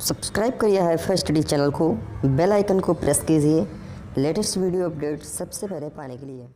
Subscribe करिए hifi study channel को, bell icon को प्रेस कीजिए लेटेस्ट वीडियो अपडेट सबसे पहले पाने के लिए।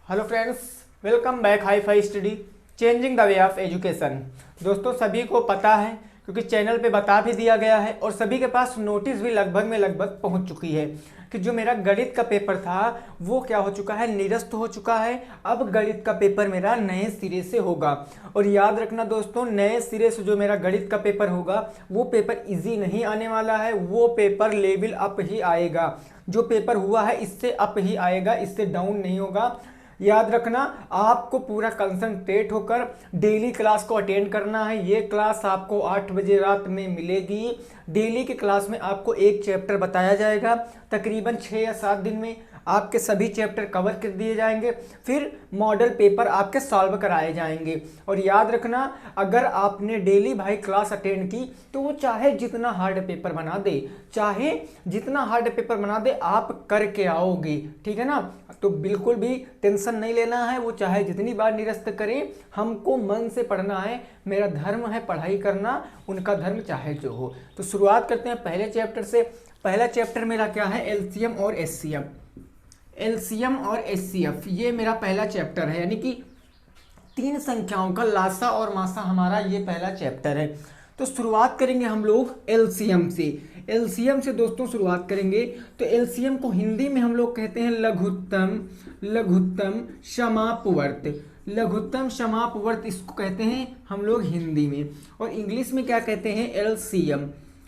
Hello friends, welcome back hifi study changing the way of education. दोस्तों सभी को पता है क्योंकि चैनल पे बता भी दिया गया है और सभी के पास नोटिस भी लगभग पहुंच चुकी है कि जो मेरा गणित का पेपर था वो क्या हो चुका है, निरस्त हो चुका है। अब गणित का पेपर मेरा नए सिरे से होगा। और याद रखना दोस्तों, नए सिरे से जो मेरा गणित का पेपर होगा वो पेपर इजी नहीं आने वाला है, वो पेपर लेवल अप ही आएगा। जो पेपर हुआ है इससे अप ही आएगा, इससे डाउन नहीं होगा। याद रखना, आपको पूरा कंसंट्रेट होकर डेली क्लास को अटेंड करना है। ये क्लास आपको 8 बजे रात में मिलेगी। डेली की क्लास में आपको एक चैप्टर बताया जाएगा। तकरीबन 6 या 7 दिन में आपके सभी चैप्टर कवर कर दिए जाएंगे। फिर मॉडल पेपर आपके सॉल्व कराए जाएंगे। और याद रखना, अगर आपने डेली भाई क्लास अटेंड की तो वो चाहे जितना हार्ड पेपर बना दे, आप करके आओगे। ठीक है ना? तो बिल्कुल भी टेंशन नहीं लेना है। वो चाहे जितनी बार निरस्त करें, हमको मन से पढ़ना है। मेरा धर्म है पढ़ाई करना, उनका धर्म चाहे जो हो। तो शुरुआत करते हैं पहले चैप्टर से। पहला चैप्टर मेरा क्या है? एलसीएम और एचसीएफ। एलसीएम और एचसीएफ ये मेरा पहला चैप्टर है, यानी कि 3 संख्याओं का लासा और मासा हमारा ये पहला चैप्टर है। तो शुरुआत करेंगे हम लोग एलसीएम से। एलसीएम से दोस्तों शुरुआत करेंगे। तो एलसीएम को हिंदी में हम लोग कहते हैं लघुत्तम समापवर्त। लघुत्तम समापवर्त इसको कहते हैं हम लोग हिंदी में। और इंग्लिश में क्या कहते हैं?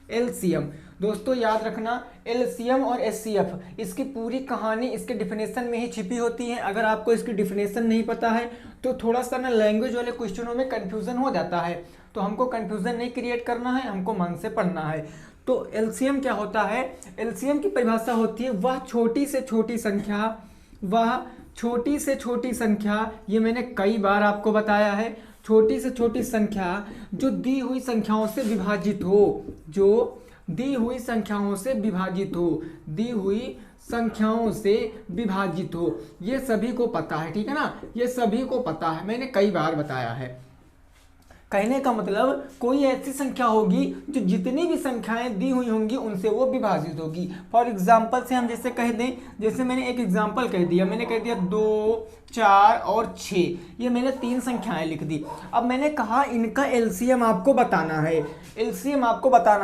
एलसीएम। दोस्तों याद रखना, एलसीएम और एचसीएफ इसकी पूरी कहानी इसके डिफिनेशन में ही छिपी होती है। अगर आपको इसकी डिफिनेशन नहीं पता है तो थोड़ा सा ना लैंग्वेज वाले क्वेश्चनों में कंफ्यूजन हो जाता है। तो हमको कंफ्यूजन नहीं क्रिएट करना है, हमको मन से पढ़ना है। तो एलसीएम क्या होता है? एलसीएम की परिभाषा होती है वह छोटी से छोटी संख्या, ये मैंने कई बार आपको बताया है। छोटी से छोटी संख्या जो दी हुई संख्याओं से विभाजित हो, ये सभी को पता है। ठीक है ना? ये सभी को पता है, मैंने कई बार बताया है। कहने का मतलब कोई ऐसी संख्या होगी जो जितनी भी संख्याएं दी हुई होंगी उनसे वो विभाजित होगी। फॉर एग्जाम्पल से हम जैसे कह दें, जैसे मैंने एक एग्जाम्पल कह दिया, मैंने कह दिया 2, 4 और 6, ये मैंने 3 संख्याएं लिख दी। अब मैंने कहा इनका एलसीएम आपको बताना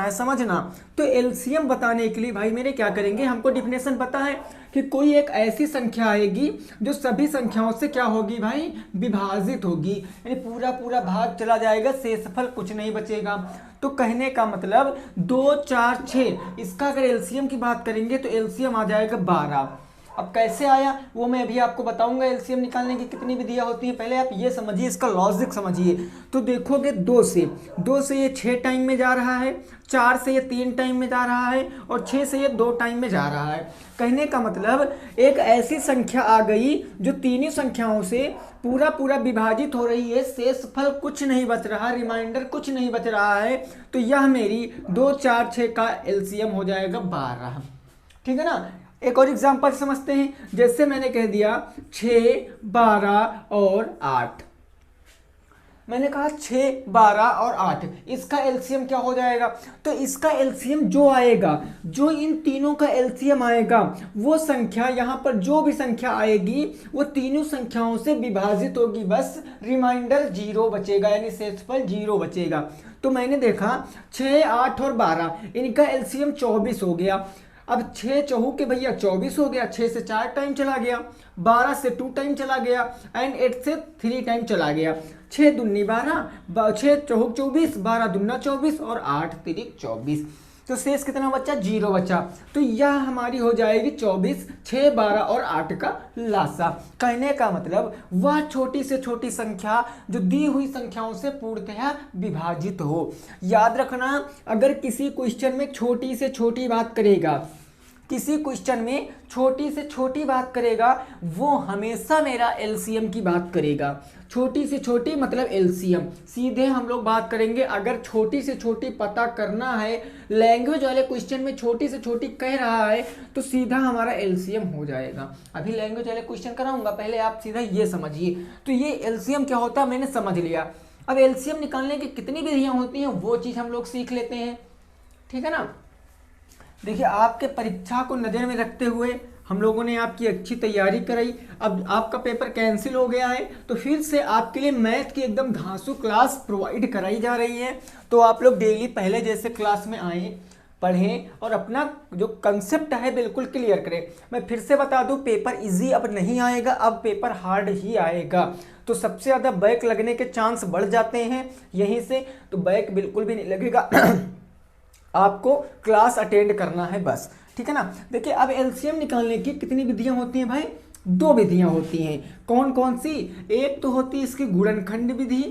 है, समझना। तो एलसीएम बताने के लिए भाई मेरे क्या करेंगे, हमको डिफिनेशन पता है कि कोई एक ऐसी संख्या आएगी जो सभी संख्याओं से क्या होगी भाई? विभाजित होगी, यानी पूरा भाग चला जाएगा, शेषफल कुछ नहीं बचेगा। तो कहने का मतलब 2, 4, 6 इसका अगर एलसीएम की बात करेंगे तो एलसीएम आ जाएगा 12। अब कैसे आया वो मैं अभी आपको बताऊंगा। एलसीएम निकालने की कितनी विधियां होती हैं, पहले आप ये समझिए, इसका लॉजिक समझिए। तो देखोगे 2 से ये 6 टाइम में जा रहा है, 4 से ये 3 टाइम में जा रहा है और 6 से ये 2 टाइम में जा रहा है। कहने का मतलब एक ऐसी संख्या आ गई जो तीनों संख्याओं से पूरा विभाजित हो रही है, शेषफल कुछ नहीं बच रहा, रिमाइंडर कुछ नहीं बच रहा है। तो यह मेरी 2, 4, 6 का एलसीएम हो जाएगा 12। ठीक है ना? एक और एग्जांपल समझते हैं। जैसे मैंने कह दिया 6, 12 और 8। मैंने कहा 6, 12 और 8 इसका एलसीएम क्या हो जाएगा? तो इसका एलसीएम जो आएगा, जो इन तीनों का एलसीएम आएगा, वो संख्या यहाँ पर जो भी संख्या आएगी वो तीनों संख्याओं से विभाजित होगी, बस रिमाइंडर 0 बचेगा, यानी शेषफल 0 बचेगा। तो मैंने देखा 6, 8 और 12 इनका एलसीएम 24 हो गया। अब 6 चौहू के भैया 24 हो गया, 6 से 4 टाइम चला गया, 12 से 2 टाइम चला गया एंड 8 से 3 टाइम चला गया। 6 दूनी 12, 6 चौहू 24, 12 दूना 24 और 8 तिरिक 24। तो शेष कितना बचा? 0 बचा। तो यह हमारी हो जाएगी 24, 6, 12 और 8 का लासा। कहने का मतलब वह छोटी से छोटी संख्या जो दी हुई संख्याओं से पूर्णतः विभाजित हो। याद रखना, अगर किसी क्वेश्चन में छोटी से छोटी बात करेगा, वो हमेशा मेरा एलसीएम की बात करेगा। छोटी से छोटी मतलब एलसीएम। सीधे हम लोग बात करेंगे, अगर छोटी से छोटी पता करना है, लैंग्वेज वाले क्वेश्चन में छोटी से छोटी कह रहा है तो सीधा हमारा एलसीएम हो जाएगा। अभी लैंग्वेज वाले क्वेश्चन कराऊंगा, पहले आप सीधा ये समझिए। तो ये एलसीएम क्या होता है मैंने समझ लिया। अब एलसीएम निकालने की कितनी विधियां होती हैं वो चीज़ हम लोग सीख लेते हैं। ठीक है ना। देखिए आपके परीक्षा को नज़र में रखते हुए हम लोगों ने आपकी अच्छी तैयारी कराई। अब आपका पेपर कैंसिल हो गया है तो फिर से आपके लिए मैथ की एकदम धांसू क्लास प्रोवाइड कराई जा रही है। तो आप लोग डेली पहले जैसे क्लास में आएँ, पढ़ें और अपना जो कंसेप्ट है बिल्कुल क्लियर करें। मैं फिर से बता दूं, पेपर इजी अब नहीं आएगा, अब पेपर हार्ड ही आएगा। तो सबसे ज़्यादा बैक लगने के चांस बढ़ जाते हैं यहीं से, तो बैक बिल्कुल भी नहीं लगेगा। आपको क्लास अटेंड करना है बस, ठीक है ना। देखिए अब एलसीएम निकालने की कितनी विधियां होती हैं भाई? 2 विधियां होती हैं। कौन कौन सी? एक तो होती है इसकी गुणनखंड विधि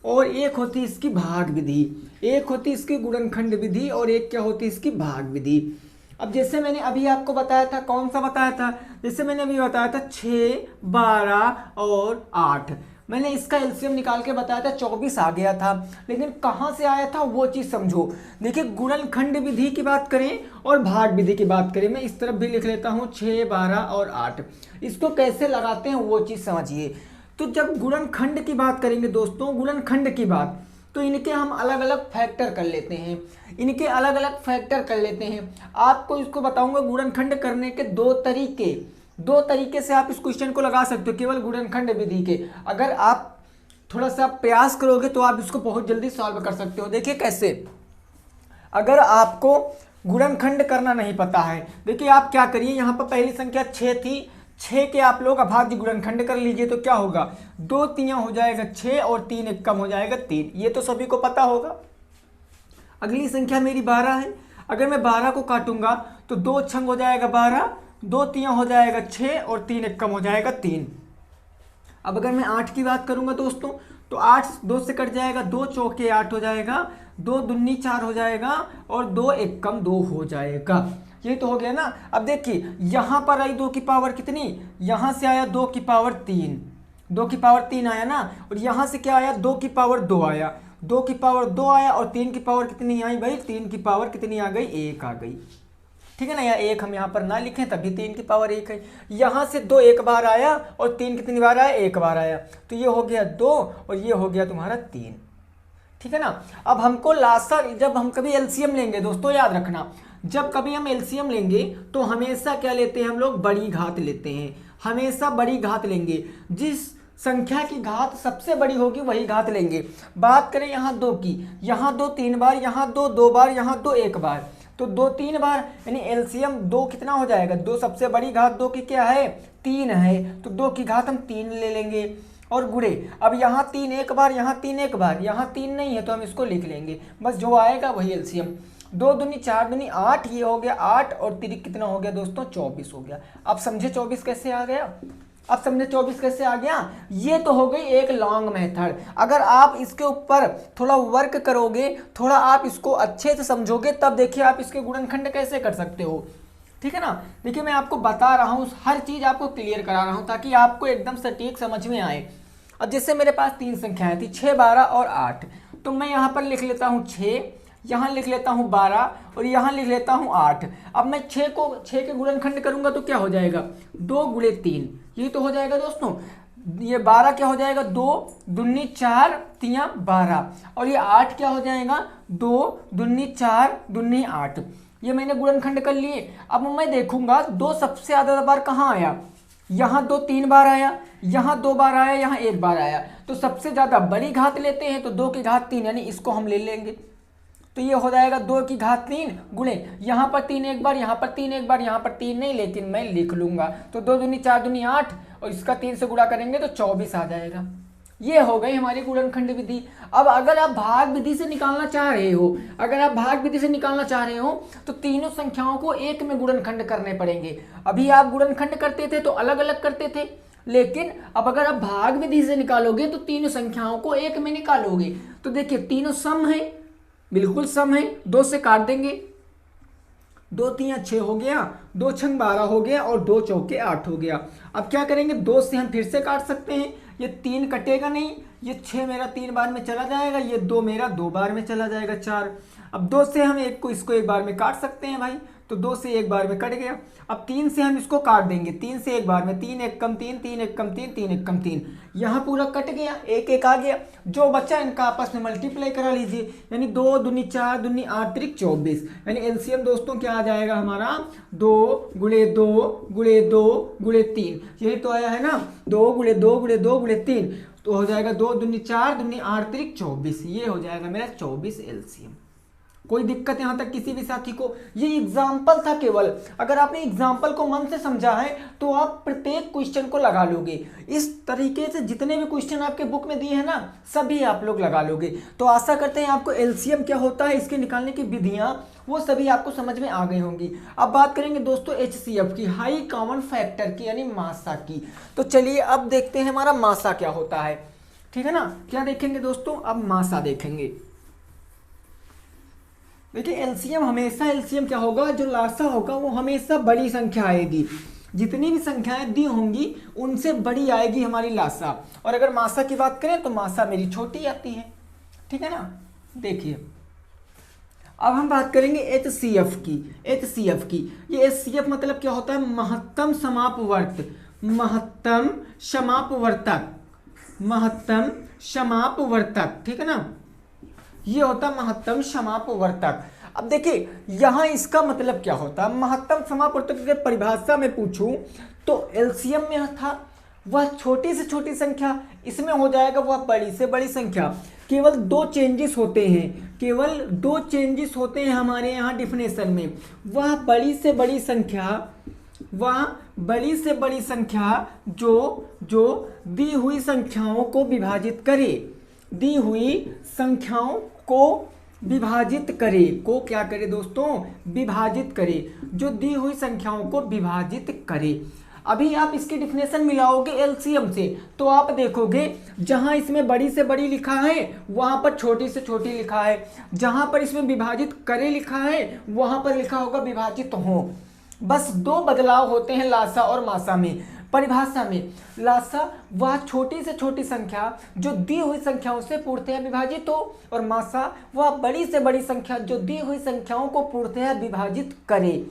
और एक होती है इसकी भाग विधि। एक होती है इसकी गुणनखंड विधि और एक क्या होती है इसकी भाग विधि। अब जैसे मैंने अभी आपको बताया था, कौन सा बताया था? जैसे मैंने अभी बताया था 6, 12 और 8, मैंने इसका एलसीएम निकाल के बताया था 24 आ गया था। लेकिन कहाँ से आया था वो चीज़ समझो। देखिए गुणनखंड विधि की बात करें और भाग विधि की बात करें, मैं इस तरफ भी लिख लेता हूँ 6, 12 और 8, इसको कैसे लगाते हैं वो चीज़ समझिए। तो जब गुणनखंड की बात करेंगे दोस्तों, गुणनखंड की बात, तो इनके हम अलग अलग फैक्टर कर लेते हैं, इनके अलग अलग फैक्टर कर लेते हैं। आपको इसको बताऊंगा गुणनखंड करने के 2 तरीके से आप इस क्वेश्चन को लगा सकते हो केवल गुणनखंड विधि के। अगर आप थोड़ा सा प्रयास करोगे तो आप इसको बहुत जल्दी सॉल्व कर सकते हो। देखिए कैसे, अगर आपको गुणनखंड करना नहीं पता है, देखिए आप क्या करिए, यहाँ पर पहली संख्या 6 थी, 6 के आप लोग अभाज्य गुणनखंड कर लीजिए तो क्या होगा, 2 तियां हो जाएगा 6 और 3 एक कम हो जाएगा 3, ये तो सभी को पता होगा। अगली संख्या मेरी 12 है, अगर मैं 12 को काटूंगा तो 2 छंग हो जाएगा 12, 2 तियां हो जाएगा 6 और 3 एक कम हो जाएगा 3। अब अगर मैं 8 की बात करूंगा दोस्तों तो 8 2 से कट जाएगा, 2 चौके 8 हो जाएगा, 2 दूनी 4 हो जाएगा और 2 एक कम 2 हो जाएगा। ये तो हो गया ना। अब देखिए यहाँ पर आई 2 की पावर कितनी, यहाँ से आया 2 की पावर 3, 2 की पावर 3 आया ना, और यहाँ से क्या आया 2 की पावर 2 आया, 2 की पावर 2 आया और 3 की पावर कितनी आई भाई, 3 की पावर कितनी आ गई, 1 आ गई, ठीक है ना। या 1 हम यहाँ पर ना लिखें तभी 3 की पावर 1 है। यहाँ से 2 एक बार आया और 3 कितनी बार आया, 1 बार आया, तो ये हो गया 2 और ये हो गया तुम्हारा 3, ठीक है ना। अब हमको लासा, जब हम कभी एलसीएम लेंगे दोस्तों याद रखना, जब कभी हम एलसीएम लेंगे तो हमेशा क्या लेते हैं हम लोग, बड़ी घात लेते हैं, हमेशा बड़ी घात लेंगे। जिस संख्या की घात सबसे बड़ी होगी वही घात लेंगे। बात करें यहाँ 2 की, यहाँ 2 3 बार, यहाँ 2 2 बार, यहाँ 2 1 बार, तो 2 3 बार, यानी एलसीएम 2 कितना हो जाएगा, 2 सबसे बड़ी घात 2 की क्या है, 3 है, तो 2 की घात हम 3 ले लेंगे और गुणे। अब यहाँ 3 एक बार, यहाँ 3 एक बार, यहाँ 3 नहीं है तो हम इसको लिख लेंगे, बस जो आएगा वही एलसीएम। 2 दूनी 4 दूनी 8, ये हो गया 8 और 3 कितना हो गया दोस्तों, 24 हो गया। अब समझे 24 कैसे आ गया, अब समझे 24 कैसे आ गया। ये तो हो गई एक लॉन्ग मेथड। अगर आप इसके ऊपर थोड़ा वर्क करोगे, थोड़ा आप इसको अच्छे से समझोगे, तब देखिए आप इसके गुणनखंड कैसे कर सकते हो, ठीक है ना। देखिए मैं आपको बता रहा हूँ, हर चीज़ आपको क्लियर करा रहा हूँ ताकि आपको एकदम सटीक समझ में आए। अब जैसे मेरे पास 3 संख्याएं थी 6, 12 और 8, तो मैं यहाँ पर लिख लेता हूँ 6, यहाँ लिख लेता हूँ 12 और यहाँ लिख लेता हूँ 8। अब मैं 6 के गुणनखंड करूँगा तो क्या हो जाएगा, 2 गुणे 3, ये तो हो जाएगा दोस्तों। ये 12 क्या हो जाएगा, 2 दूनी 4 तियां 12, और ये 8 क्या हो जाएगा, 2 दूनी 4 दूनी 8। ये मैंने गुणनखंड कर लिए। अब मैं देखूंगा 2 सबसे ज़्यादा बार कहाँ आया, यहाँ 2 3 बार आया, यहाँ 2 बार आया, यहाँ 1 बार आया, तो सबसे ज़्यादा बड़ी घात लेते हैं, तो 2 की घात 3, यानी इसको हम ले लेंगे, तो ये हो जाएगा 2 की घात 3 गुणे, यहाँ पर 3 एक बार, यहाँ पर 3 एक बार, यहाँ पर 3 नहीं, लेकिन मैं लिख लूंगा, तो 2 दूनी 4 दूनी 8 और इसका 3 से गुणा करेंगे तो 24 आ जाएगा। ये हो गई हमारी गुणनखंड विधि। अब अगर आप भाग विधि से निकालना चाह रहे हो, अगर आप भाग विधि से निकालना चाह रहे हो तो तीनों संख्याओं को एक में गुणनखंड करने पड़ेंगे। अभी आप गुणनखंड करते थे तो अलग अलग करते थे, लेकिन अब अगर आप भाग विधि से निकालोगे तो तीनों संख्याओं को एक में निकालोगे। तो देखिए तीनों सम है, बिल्कुल सम है, 2 से काट देंगे, 2 तियां 6 हो गया, 2 छंग 12 हो गया और 2 चौके 8 हो गया। अब क्या करेंगे, 2 से हम फिर से काट सकते हैं, ये 3 कटेगा नहीं, ये 6 मेरा 3 बार में चला जाएगा, ये 2 मेरा 2 बार में चला जाएगा 4। अब 2 से हम इसको एक बार में काट सकते हैं भाई, तो 2 से एक बार में कट गया। अब 3 से हम इसको काट देंगे, 3 से एक बार में 3 एक कम 3, 3 एक कम 3, 3 एक कम 3, यहाँ पूरा कट गया, एक एक आ गया। जो बच्चा इनका आपस में मल्टीप्लाई करा लीजिए, यानी 2 दूनी 4 दूनी 8 त्रिक 24, यानी एलसीएम दोस्तों क्या आ जाएगा हमारा 2 गुणे 2 गुणे 2 गुणे 3, यही तो आया है ना, 2 गुणे 2 गुणे 2 गुणे 3, तो हो जाएगा 2 दूनी 4 दूनी 8 त्रिक 24, ये हो जाएगा मेरा 24 एलसीएम। कोई दिक्कत यहां तक किसी भी साथी को? ये एग्जाम्पल था केवल, अगर आपने एग्जाम्पल को मन से समझा है तो आप प्रत्येक क्वेश्चन को लगा लोगे। इस तरीके से जितने भी क्वेश्चन आपके बुक में दिए हैं ना, सभी आप लोग लगा लोगे। तो आशा करते हैं आपको एलसीएम क्या होता है, इसके निकालने की विधियां वो सभी आपको समझ में आ गई होंगी। अब बात करेंगे दोस्तों एचसीएफ की, हाई कॉमन फैक्टर की, यानी मासा की। तो चलिए अब देखते हैं हमारा मासा क्या होता है, ठीक है ना। क्या देखेंगे दोस्तों, अब मासा देखेंगे। देखिए एलसीएम हमेशा, एलसीएम क्या होगा, जो लासा होगा वो हमेशा बड़ी संख्या आएगी। जितनी भी संख्याएं दी होंगी उनसे बड़ी आएगी हमारी लासा। और अगर मासा की बात करें तो मासा मेरी छोटी आती है, ठीक है ना। देखिए अब हम बात करेंगे एचसीएफ की। एचसीएफ की, ये एचसीएफ मतलब क्या होता है, महत्तम समापवर्त, महत्तम समापवर्तक, महत्तम समापवर्तक, ठीक है ना, ये होता है महत्तम समापवर्तक। अब देखिए यहां इसका मतलब क्या होता है, महत्तम समापवर्तक की परिभाषा में पूछूं तो एलसीएम में था वह छोटी से छोटी संख्या, इसमें हो जाएगा वह बड़ी से बड़ी संख्या। केवल 2 चेंजेस होते हैं, केवल 2 चेंजेस होते हैं हमारे यहाँ डिफिनेशन में। वह बड़ी से बड़ी संख्या, वह बड़ी से बड़ी संख्या जो दी हुई संख्याओं को विभाजित करे, दी हुई संख्याओं को विभाजित करे, को क्या करे दोस्तों, विभाजित करे, जो दी हुई संख्याओं को विभाजित करे। अभी आप इसकी डिफिनेशन मिलाओगे एलसीएम से तो आप देखोगे जहां इसमें बड़ी से बड़ी लिखा है वहां पर छोटी से छोटी लिखा है, जहां पर इसमें विभाजित करे लिखा है वहां पर लिखा होगा विभाजित हो। बस 2 बदलाव होते हैं लासा और मासा में। परिभाषा में लासा वह छोटी से छोटी संख्या जो दी हुई संख्याओं से पूर्णतः विभाजित हो, और मासा वह बड़ी से बड़ी संख्या जो दी हुई संख्याओं को पूर्णतः विभाजित करे।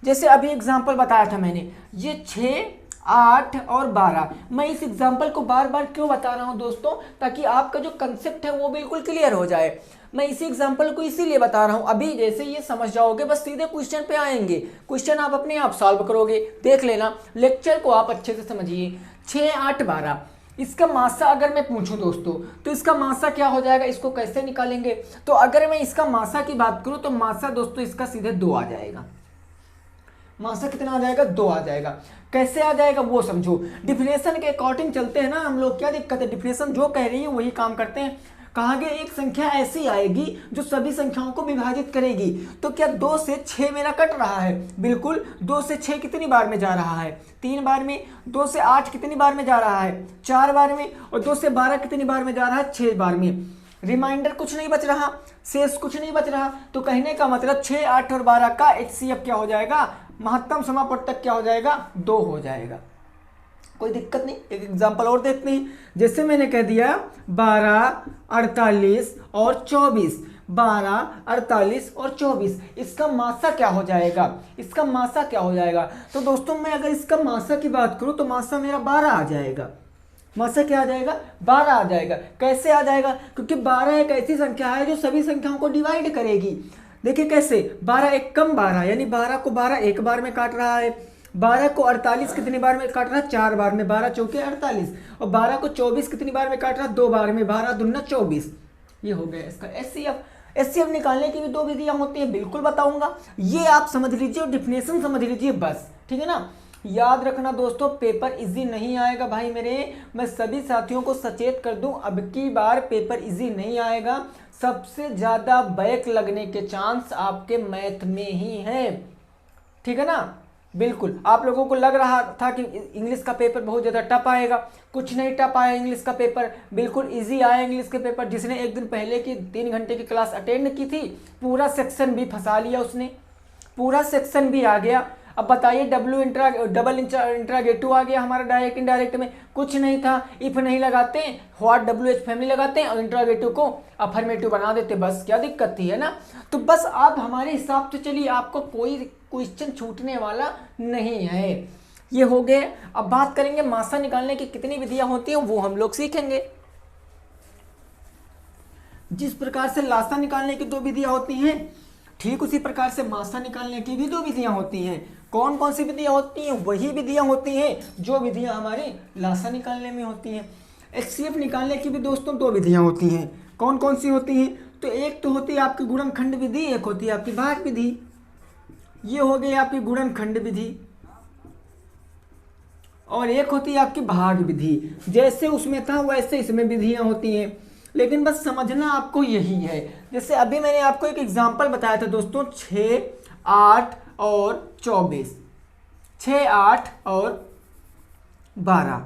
जैसे अभी एग्जांपल बताया था मैंने, ये 6, 8 और 12। मैं इस एग्जांपल को बार बार क्यों बता रहा हूं दोस्तों, ताकि आपका जो कंसेप्ट है वो बिल्कुल क्लियर हो जाए। मैं इसी एग्जांपल को इसीलिए बता रहा हूं, अभी जैसे ये समझ जाओगे बस सीधे क्वेश्चन पे आएंगे, क्वेश्चन आप अपने आप सॉल्व करोगे। देख लेना, लेक्चर को आप अच्छे से समझिए। 6, 8, 12, इसका मासा अगर मैं पूछूं दोस्तों तो इसका मासा क्या हो जाएगा, इसको कैसे निकालेंगे। तो अगर मैं इसका मासा की बात करूं तो मासा दोस्तों इसका सीधे 2 आ जाएगा। मासा कितना आ जाएगा, 2 आ जाएगा। कैसे आ जाएगा वो समझो, डिफिनेशन के अकॉर्डिंग चलते हैं ना हम लोग। क्या दिक्कत है, डिफिनेशन जो कह रही है वही काम करते हैं। कहा गया एक संख्या ऐसी आएगी जो सभी संख्याओं को विभाजित करेगी। तो क्या 2 से 6 मेरा कट रहा है, बिल्कुल। 2 से 6 कितनी बार में जा रहा है, 3 बार में। 2 से 8 कितनी बार में जा रहा है, 4 बार में। और 2 से 12 कितनी बार में जा रहा है, 6 बार में। रिमाइंडर कुछ नहीं बच रहा, शेष कुछ नहीं बच रहा। तो कहने का मतलब 6, 8 और 12 का एचसीएफ क्या हो जाएगा, महत्तम समापवर्तक क्या हो जाएगा, 2 हो जाएगा। कोई दिक्कत नहीं। एक एग्जांपल और देखते हैं, जैसे मैंने कह दिया 12, 48 और 24, 12, 48 और 24, इसका मासा क्या हो जाएगा, इसका मासा क्या हो जाएगा। तो दोस्तों मैं अगर इसका मासा की बात करूं तो मासा मेरा 12 आ जाएगा। मासा क्या आ जाएगा, 12 आ जाएगा। कैसे आ जाएगा, क्योंकि 12 एक ऐसी संख्या है जो सभी संख्याओं को डिवाइड करेगी। देखिए कैसे, 12 एक कम 12, यानी 12 को 12 एक बार में काट रहा है। 12 को 48 कितनी बार में काट रहा है, 4 बार में। 12 चौके 48। और 12 को 24 कितनी बार में काट रहा है, 2 बार में। 12 दूना 24। ये हो गया इसका एचसीएफ। एचसीएफ निकालने की भी 2 विधियां होती हैं, बिल्कुल बताऊंगा। ये आप समझ लीजिए और डिफिनेशन समझ लीजिए बस, ठीक है ना। याद रखना दोस्तों, पेपर इजी नहीं आएगा भाई मेरे। मैं सभी साथियों को सचेत कर दूं, अब की बार पेपर इजी नहीं आएगा। सबसे ज्यादा बैक लगने के चांस आपके मैथ में ही हैं, ठीक है ना। बिल्कुल, आप लोगों को लग रहा था कि इंग्लिश का पेपर बहुत ज़्यादा टफ आएगा, कुछ नहीं टफ आया इंग्लिश का पेपर, बिल्कुल इजी आया इंग्लिश के पेपर। जिसने एक दिन पहले की 3 घंटे की क्लास अटेंड की थी, पूरा सेक्शन भी फंसा लिया उसने, पूरा सेक्शन भी आ गया। अब बताइए डबल इंट्रागेटिव आ गया हमारा डायरेक्ट इनडायरेक्ट में, कुछ नहीं था, इफ नहीं लगाते, व्हाट WH फैमिली लगाते हैं और इंट्रागेटिव को अफर्मेटिव बना देते, बस क्या दिक्कत थी, है ना। तो बस आप हमारे हिसाब से चलिए, आपको कोई क्वेश्चन छूटने वाला नहीं है। ये हो गए। अब बात करेंगे मासा निकालने की कितनी विधियां होती हैं, वो हम लोग सीखेंगे। जिस प्रकार से लासा निकालने की 2 विधियां होती हैं, ठीक उसी प्रकार से मासा निकालने की भी 2 विधियां होती हैं। कौन कौन सी विधियां होती हैं? वही विधियां होती हैं जो विधियां हमारी लासा निकालने में होती हैं। HCF निकालने की भी दोस्तों 2 विधियां होती हैं। कौन कौन सी होती हैं? तो एक तो होती है आपकी गुणनखंड विधि, एक होती है आपकी भाग विधि। ये हो गई आपकी गुणनखंड विधि और एक होती है आपकी भाग विधि। जैसे उसमें था वैसे इसमें विधियां होती हैं, लेकिन बस समझना आपको यही है। जैसे अभी मैंने आपको एक एग्जांपल बताया था दोस्तों, 6, 8 और 24, 6, 8 और 12,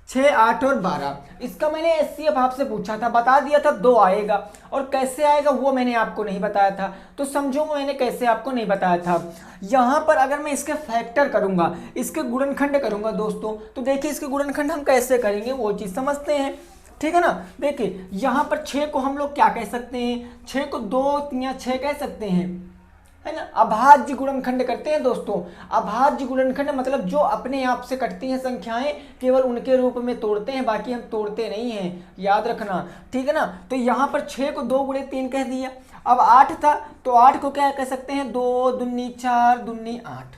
6, 8 और 12। इसका मैंने HCF आपसे पूछा था, बता दिया था 2 आएगा, और कैसे आएगा वो मैंने आपको नहीं बताया था। तो समझो मैंने कैसे आपको नहीं बताया था। यहाँ पर अगर मैं इसके फैक्टर करूंगा, इसके गुणनखंड करूंगा दोस्तों, तो देखिए इसके गुणनखंड हम कैसे करेंगे वो चीज़ समझते हैं, ठीक है ना। देखिए यहाँ पर 6 को हम लोग क्या कह सकते हैं? 6 को 2 या 6 कह सकते हैं, है ना। अभाज्य गुणनखंड करते हैं दोस्तों। अभाज्य गुणनखंड मतलब जो अपने आप से कटती हैं संख्याएं, केवल उनके रूप में तोड़ते हैं, बाकी हम तोड़ते नहीं हैं, याद रखना, ठीक है ना। तो यहाँ पर 6 को 2 गुणे 3 कह दिया। अब 8 था तो 8 को क्या कह सकते हैं? 2 दूनी 4 दूनी 8।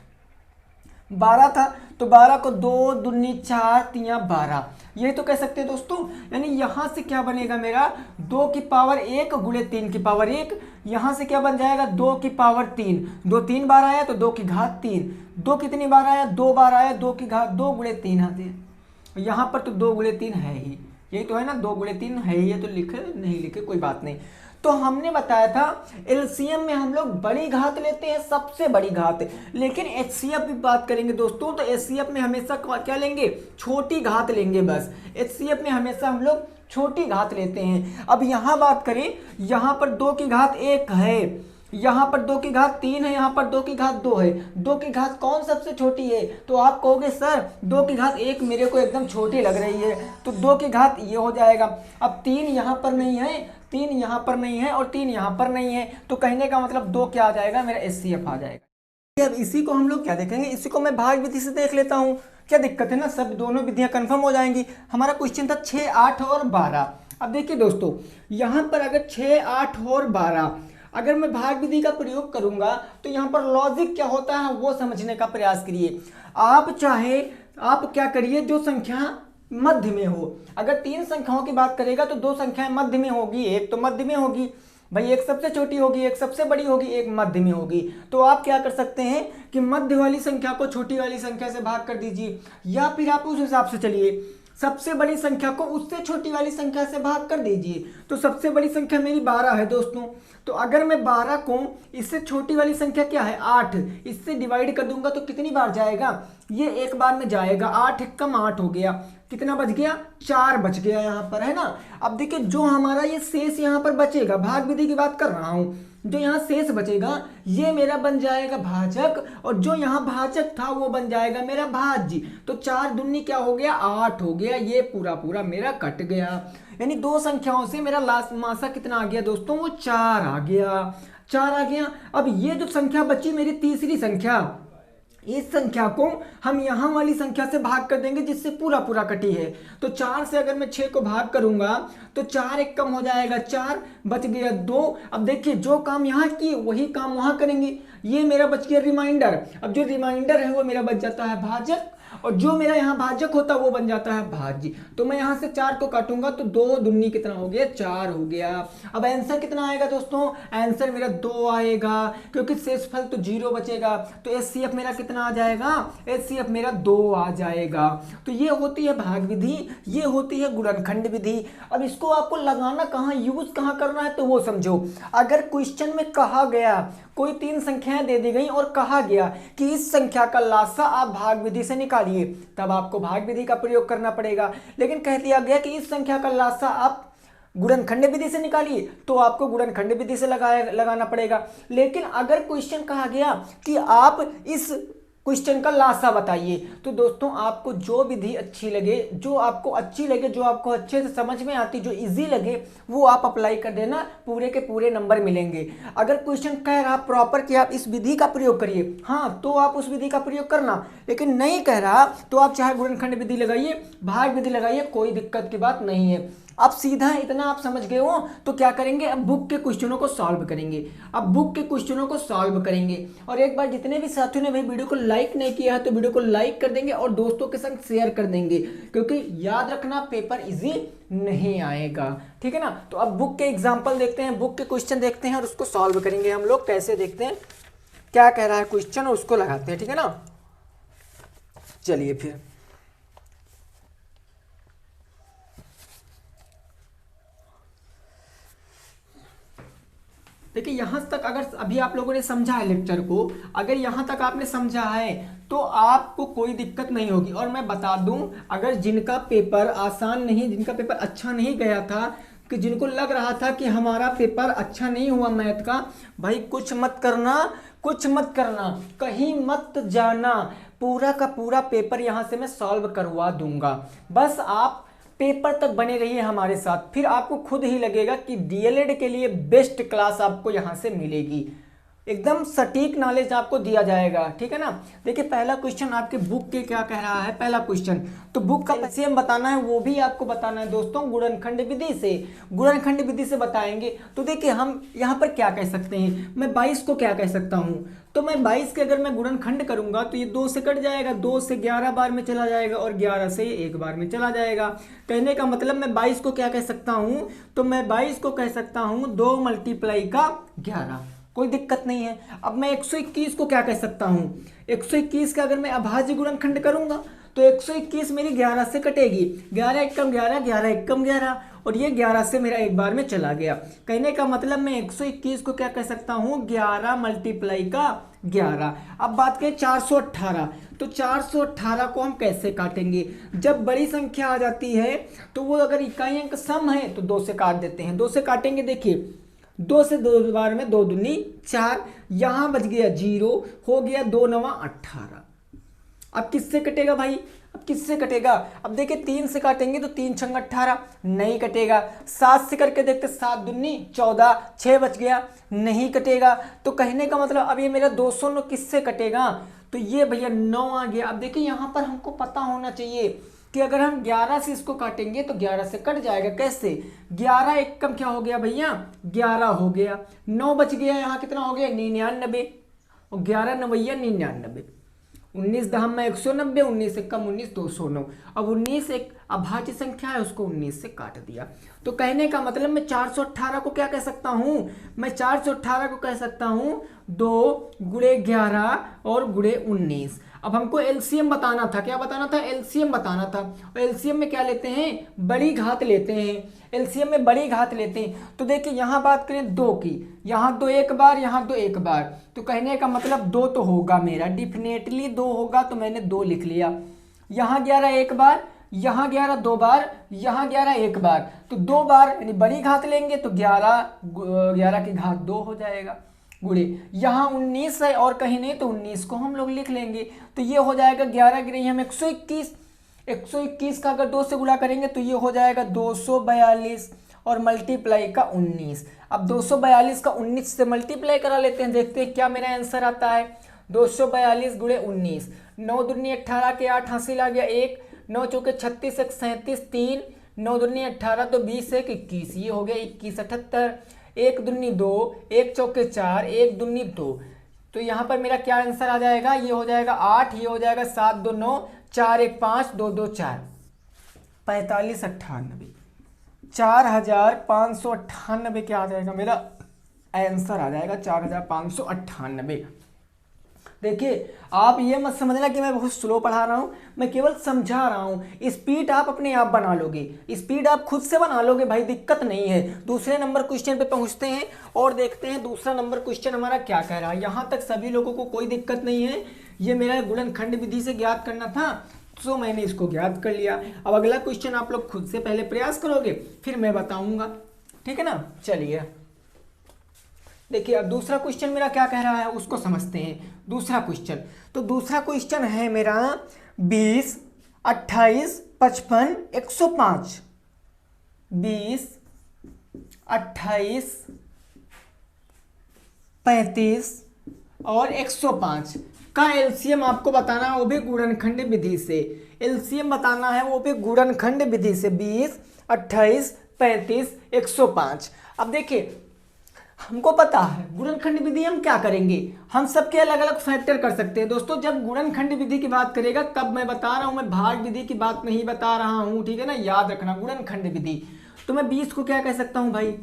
12 था तो 12 को 2 दूनी 4 3 12, ये तो कह सकते हैं दोस्तों। यानी यहाँ से क्या बनेगा मेरा? 2 की पावर 1 गुणे 3 की पावर 1। यहाँ से क्या बन जाएगा? 2 की पावर 3, 2 3 बार आया तो 2 की घात 3, 2 कितनी बार आया? 2 बार आया, 2 की घात 2 गुणे 3 आते हैं। यहाँ पर तो 2 गुणे 3 है ही, यही तो है ना, 2 गुणे 3 है ही, ये तो लिखे नहीं लिखे कोई बात नहीं। तो हमने बताया था एलसीएम में हम लोग बड़ी घात लेते हैं, सबसे बड़ी घात, लेकिन एचसीएफ भी बात करेंगे दोस्तों तो एचसीएफ में हमेशा क्या लेंगे? छोटी घात लेंगे बस। एचसीएफ में हमेशा हम लोग छोटी घात लेते हैं। अब यहाँ बात करें, यहाँ पर 2 की घात 1 है, यहाँ पर 2 की घात 3 है, यहाँ पर 2 की घात 2 है। 2 की घात कौन सबसे छोटी है? तो आप कहोगे सर 2 की घात 1 मेरे को एकदम छोटी लग रही है, तो 2 की घात ये हो जाएगा। अब 3 यहाँ पर नहीं है, 3 यहाँ पर नहीं है और 3 यहाँ पर नहीं है, तो कहने का मतलब 2 क्या आ जाएगा? मेरा एचसीएफ आ जाएगा। अब इसी को हम लोग क्या देखेंगे? इसी को मैं भाग विधि से देख लेता हूँ, क्या दिक्कत है ना, सब दोनों विधियाँ कन्फर्म हो जाएंगी। हमारा क्वेश्चन था 6, 8 और 12। अब देखिए दोस्तों, यहाँ पर अगर 6, 8 और 12 अगर मैं भाग विधि का प्रयोग करूंगा तो यहाँ पर लॉजिक क्या होता है वो समझने का प्रयास करिए। आप चाहे आप क्या करिए, जो संख्या मध्य में हो, अगर 3 संख्याओं की बात करेगा तो 2 संख्याएं मध्य में होगी, एक तो मध्य में होगी भाई, एक सबसे छोटी होगी, एक सबसे बड़ी होगी, एक मध्य में होगी। तो आप क्या कर सकते हैं कि मध्य वाली संख्या को छोटी वाली संख्या से भाग कर दीजिए, या फिर आप उस हिसाब से चलिए, सबसे बड़ी संख्या को उससे छोटी वाली संख्या से भाग कर दीजिए। तो सबसे बड़ी संख्या मेरी 12 है दोस्तों, तो अगर मैं 12 को इससे छोटी वाली संख्या क्या है 8, इससे डिवाइड कर दूंगा तो कितनी बार जाएगा? ये एक बार में जाएगा। 8 एक कम 8 हो गया, कितना बच गया? 4 बच गया यहाँ पर, है ना। अब देखिए जो हमारा ये शेष यहाँ पर बचेगा, भाग विधि की बात कर रहा हूँ, जो यहाँ शेष बचेगा ये मेरा बन जाएगा भाजक, और जो यहाँ भाजक था वो बन जाएगा मेरा भाज्य। तो 4 दूनी क्या हो गया? 8 हो गया, ये पूरा पूरा मेरा कट गया। यानी 2 संख्याओं से मेरा लास्ट मासा कितना आ गया दोस्तों? वो 4 आ गया, 4 आ गया। अब ये जो संख्या बची मेरी तीसरी संख्या, इस संख्या को हम यहाँ वाली संख्या से भाग कर देंगे जिससे पूरा पूरा कटी है। तो 4 से अगर मैं 6 को भाग करूंगा तो 4 एक कम हो जाएगा, 4 बच गया 2। अब देखिए जो काम यहाँ किए वही काम वहाँ करेंगे, ये मेरा बच गया रिमाइंडर। अब जो रिमाइंडर है वो मेरा बच जाता है भाजक, और जो मेरा यहाँ भाजक होता है वो बन जाता है भाज्य। तो मैं यहाँ से 4 को काटूंगा तो 2 दूनी कितना हो गया? 4 हो गया। अब आंसर कितना आएगा दोस्तों? आंसर मेरा 2 आएगा, क्योंकि शेषफल तो 0 बचेगा। तो एचसीएफ मेरा कितना आ जाएगा? एचसीएफ मेरा 2 आ जाएगा। तो ये होती है भाग विधि, ये होती है गुणनखंड विधि। अब इसको आपको लगाना कहाँ, यूज कहाँ करना है तो वो समझो। अगर क्वेश्चन में कहा गया, कोई 3 संख्याएं दे दी गई और कहा गया कि इस संख्या का लासा आप भाग विधि से निकालिए, तब आपको भाग विधि का प्रयोग करना पड़ेगा। लेकिन कह दिया गया कि इस संख्या का लासा आप गुणनखंड विधि से निकालिए तो आपको गुणनखंड विधि से लगाना पड़ेगा। लेकिन अगर क्वेश्चन कहा गया कि आप इस क्वेश्चन का लासा बताइए, तो दोस्तों आपको जो विधि अच्छी लगे, जो आपको अच्छी लगे, जो आपको अच्छे से समझ में आती, जो इजी लगे, वो आप अप्लाई कर देना, पूरे के पूरे नंबर मिलेंगे। अगर क्वेश्चन कह रहा प्रॉपर कि आप इस विधि का प्रयोग करिए, हाँ तो आप उस विधि का प्रयोग करना, लेकिन नहीं कह रहा तो आप चाहे गुणनखंड विधि लगाइए, भाग विधि लगाइए, कोई दिक्कत की बात नहीं है। अब सीधा इतना आप समझ गए हो तो क्या करेंगे, अब बुक के क्वेश्चनों को सॉल्व करेंगे। अब बुक के क्वेश्चनों को सॉल्व करेंगे और एक बार जितने भी साथियों ने भाई वीडियो को लाइक नहीं किया है तो वीडियो को लाइक कर देंगे और दोस्तों के संग शेयर कर देंगे, क्योंकि याद रखना पेपर इजी नहीं आएगा, ठीक है ना। तो अब बुक के एग्जाम्पल देखते हैं, बुक के क्वेश्चन देखते हैं और उसको सॉल्व करेंगे हम लोग। कैसे देखते हैं, क्या कह रहा है क्वेश्चन और उसको लगाते हैं, ठीक है ना। चलिए फिर देखिए, यहां तक अगर अभी आप लोगों ने समझा है लेक्चर को, अगर यहां तक आपने समझा है तो आपको कोई दिक्कत नहीं होगी। और मैं बता दूं, अगर जिनका पेपर आसान नहीं, जिनका पेपर अच्छा नहीं गया था, कि जिनको लग रहा था कि हमारा पेपर अच्छा नहीं हुआ मैथ का, भाई कुछ मत करना, कुछ मत करना, कहीं मत जाना, पूरा का पूरा पेपर यहां से मैं सॉल्व करवा दूंगा। बस आप पेपर तक बने रहिए हमारे साथ, फिर आपको खुद ही लगेगा कि डीएलएड के लिए बेस्ट क्लास आपको यहां से मिलेगी, एकदम सटीक नॉलेज आपको दिया जाएगा, ठीक है ना। देखिए पहला क्वेश्चन आपके बुक के क्या कह रहा है, पहला क्वेश्चन तो बुक का एलसीएम बताना है, वो भी आपको बताना है दोस्तों गुणनखंड विधि से, गुणनखंड विधि से बताएंगे। तो देखिए हम यहाँ पर क्या कह सकते हैं, मैं 22 को क्या कह सकता हूँ, तो मैं 22 के अगर मैं गुणनखंड करूंगा तो ये 2 से कट जाएगा, 2 से 11 बार में चला जाएगा और 11 से 1 बार में चला जाएगा। कहने का मतलब मैं 22 को क्या कह सकता हूँ, तो मैं 22 को कह सकता हूँ 2 मल्टीप्लाई का 11, कोई दिक्कत नहीं है। अब मैं 121 को क्या कह सकता हूँ, 121 का अगर मैं अभाज्य गुणनखंड करूंगा तो 121 मेरी 11 से कटेगी, 11 एकम 11, 11 एकम 11, और ये 11 से मेरा एक बार में चला गया। कहने का मतलब मैं 121 को क्या कह सकता हूँ, 11 मल्टीप्लाई का 11। अब बात करें 418, तो 418 को हम कैसे काटेंगे, जब बड़ी संख्या आ जाती है तो वो अगर इकाई अंक सम है तो 2 से काट देते हैं, 2 से काटेंगे। देखिए 2 से 2 बार में 2 दूनी 4, यहां बच गया 0, हो गया 2 9 18। अब किससे कटेगा भाई, अब किससे कटेगा, अब देखिए 3 से काटेंगे तो 3 छंग 18, नहीं कटेगा। 7 से करके देखते, 7 दूनी 14, 6 बच गया, नहीं कटेगा। तो कहने का मतलब अब ये मेरा 209 किससे कटेगा, तो ये भैया 9 आ गया। अब देखिए यहाँ पर हमको पता होना चाहिए कि अगर हम 11 से इसको काटेंगे तो 11 से कट जाएगा, कैसे, 11 एकम क्या हो गया भैया, 11 हो गया, 9 बच गया, यहाँ कितना हो गया 99, और 11 नवैया 99, 19 दहम में 190, 19 से कम 19 209। अब 19 एक अभाज्य संख्या है, उसको 19 से काट दिया। तो कहने का मतलब मैं 418 को क्या कह सकता हूँ, मैं 418 को कह सकता हूँ 2 गुणे 11 और गुणे 19। अब हमको एलसीएम बताना था, क्या बताना था, एलसीएम बताना था। और एलसीएम में क्या लेते हैं, बड़ी घात लेते हैं, एलसीएम में बड़ी घात लेते हैं। तो देखिए यहाँ बात करें 2 की, यहाँ 2 एक बार, यहाँ 2 एक बार, तो कहने का मतलब 2 तो होगा मेरा, डिफिनेटली 2 होगा, तो मैंने 2 लिख लिया। यहाँ 11 एक बार, यहाँ 11 2 बार, यहाँ 11 एक बार, तो 2 बार यानी बड़ी घात लेंगे तो 11 की घात 2 हो जाएगा, गुणे यहाँ 19 है और कहीं नहीं तो 19 को हम लोग लिख लेंगे। तो ये हो जाएगा 11 की रही हम 121, 121 का अगर 2 से गुणा करेंगे तो ये हो जाएगा 242 और मल्टीप्लाई का 19। अब 242 का 19 से मल्टीप्लाई करा लेते हैं, देखते हैं क्या मेरा आंसर आता है। 242 गुणे 19, 9 दूनी 18 के 8 हासिल आ गया 1, 9 चौके 36 1 37 3, 9 दूनी 18 तो 20 1 21, ये हो गया 21 78, 1 दूनी 2, 1 चौके 4, 1 दूनी 2। तो यहाँ पर मेरा क्या आंसर आ जाएगा, ये हो जाएगा 8, ये हो जाएगा 7 2 9, 4 1 5, 2 2 4, 45 98, 4598 क्या आ जाएगा, मेरा आंसर आ जाएगा 4598। देखिए आप ये मत समझना कि मैं बहुत स्लो पढ़ा रहा हूँ, मैं केवल समझा रहा हूँ। स्पीड आप अपने आप बना लोगे, स्पीड आप खुद से बना लोगे भाई, दिक्कत नहीं है। दूसरे नंबर क्वेश्चन पे पहुँचते हैं और देखते हैं दूसरा नंबर क्वेश्चन हमारा क्या कह रहा है। यहाँ तक सभी लोगों को कोई दिक्कत नहीं है, ये मेरा गुणनखंड विधि से ज्ञात करना था, सो मैंने इसको ज्ञात कर लिया। अब अगला क्वेश्चन आप लोग खुद से पहले प्रयास करोगे, फिर मैं बताऊंगा, ठीक है ना। चलिए देखिए, अब दूसरा क्वेश्चन मेरा क्या कह रहा है उसको समझते हैं। दूसरा क्वेश्चन, तो दूसरा क्वेश्चन है मेरा 20, 28, 55, 105। 20, 28, 35 और 105 का एलसीएम आपको बताना है, वो भी गुणनखंड विधि से। एलसीएम बताना है वो भी गुणनखंड विधि से। 20, 28, 35, 105। अब देखिए, हमको पता है गुणनखंड विधि हम क्या करेंगे, हम सबके अलग अलग फैक्टर कर सकते हैं। दोस्तों जब गुणनखंड विधि की बात करेगा तब मैं बता रहा हूं, मैं भाग विधि की बात नहीं बता रहा हूं, ठीक है ना, याद रखना। गुणनखंड विधि तो मैं 20 को क्या कह सकता हूं भाई,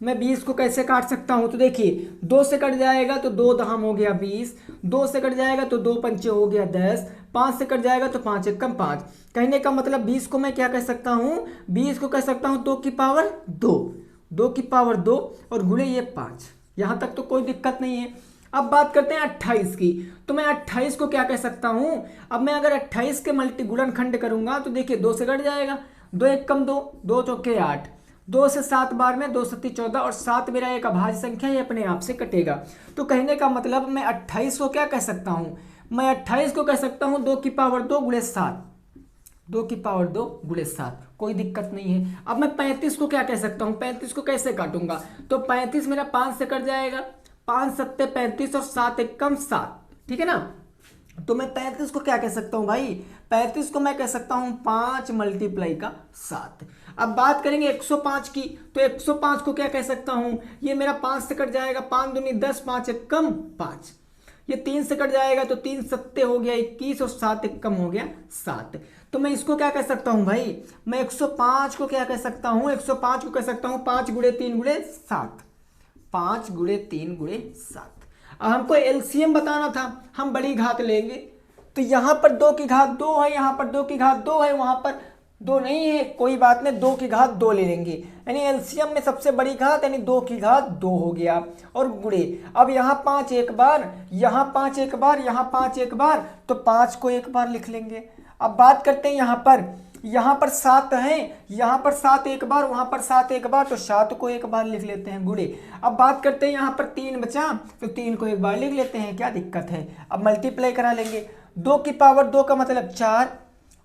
मैं 20 को कैसे काट सकता हूं, तो देखिए 2 से कट जाएगा तो 2 दहम हो गया 20, 2 से कट जाएगा तो 2 पंचे हो गया 10, 5 से कट जाएगा तो 5 एकम 5। कहने का मतलब 20 को मैं क्या कह सकता हूं, 20 को कह सकता हूं 2 की पावर 2, 2 की पावर 2 और गुणे ये 5। यहां तक तो कोई दिक्कत नहीं है। अब बात करते हैं 28 की, तो मैं 28 को क्या कह सकता हूं, अब मैं अगर 28 के मल्टी गुणनखंड करूंगा तो देखिए 2 से कट जाएगा, 2 एकम 2, 2 चौके 8, 2 से 7 बार में 2 सत्ती 14 और 7 मेरा एक अभाज्य संख्या, ये अपने आप से कटेगा। तो कहने का मतलब मैं 28 को क्या कह सकता हूं, मैं 28 को कह सकता हूं 2 की पावर 2 गुणे 7, 2 की पावर 2 गुणे 7, कोई दिक्कत नहीं है। अब मैं 35 को क्या कह सकता हूं, 35 को कैसे काटूंगा, तो 35 मेरा 5 से कट जाएगा, 5 सत्ते 35 और 7 एकम 7, ठीक है ना। तो मैं 35 को क्या कह सकता हूं भाई, 35 को मैं कह सकता हूं 5 मल्टीप्लाई का 7। अब बात करेंगे 105 की, तो 105 को क्या कह सकता हूं, ये मेरा 5 से कट जाएगा, 5 दूनी 10, 5 एकम 5, ये 3 से कट जाएगा तो 3 सत्ते हो गया 21 और 7 एकम हो गया 7। तो मैं इसको क्या कह सकता हूं भाई, मैं 105 को क्या कह सकता हूं, 105 को कह सकता हूं 5 गुणे 3 गुणे 7, 5 गुणे 3 गुणे 7। अब हमको एलसीएम बताना था, हम बड़ी घात लेंगे, तो यहां पर 2 की घात 2 है, यहां पर 2 की घात 2 है, वहां पर 2 नहीं है, कोई बात नहीं, 2 की घात 2 ले लेंगे, यानी एलसीएम में सबसे बड़ी घात यानी 2 की घात 2 हो गया और गुणे। अब यहाँ 5 एक बार, यहाँ 5 एक बार, यहाँ 5 एक बार, तो 5 को एक बार लिख लेंगे। अब बात करते हैं यहाँ पर 7 है, यहाँ पर 7 एक बार, वहां पर 7 एक बार, तो 7 को एक बार लिख लेते हैं गुणे। अब बात करते हैं यहाँ पर 3 बचा, तो 3 को एक बार लिख लेते हैं, क्या दिक्कत है। अब मल्टीप्लाई करा लेंगे, 2 की पावर 2 का मतलब 4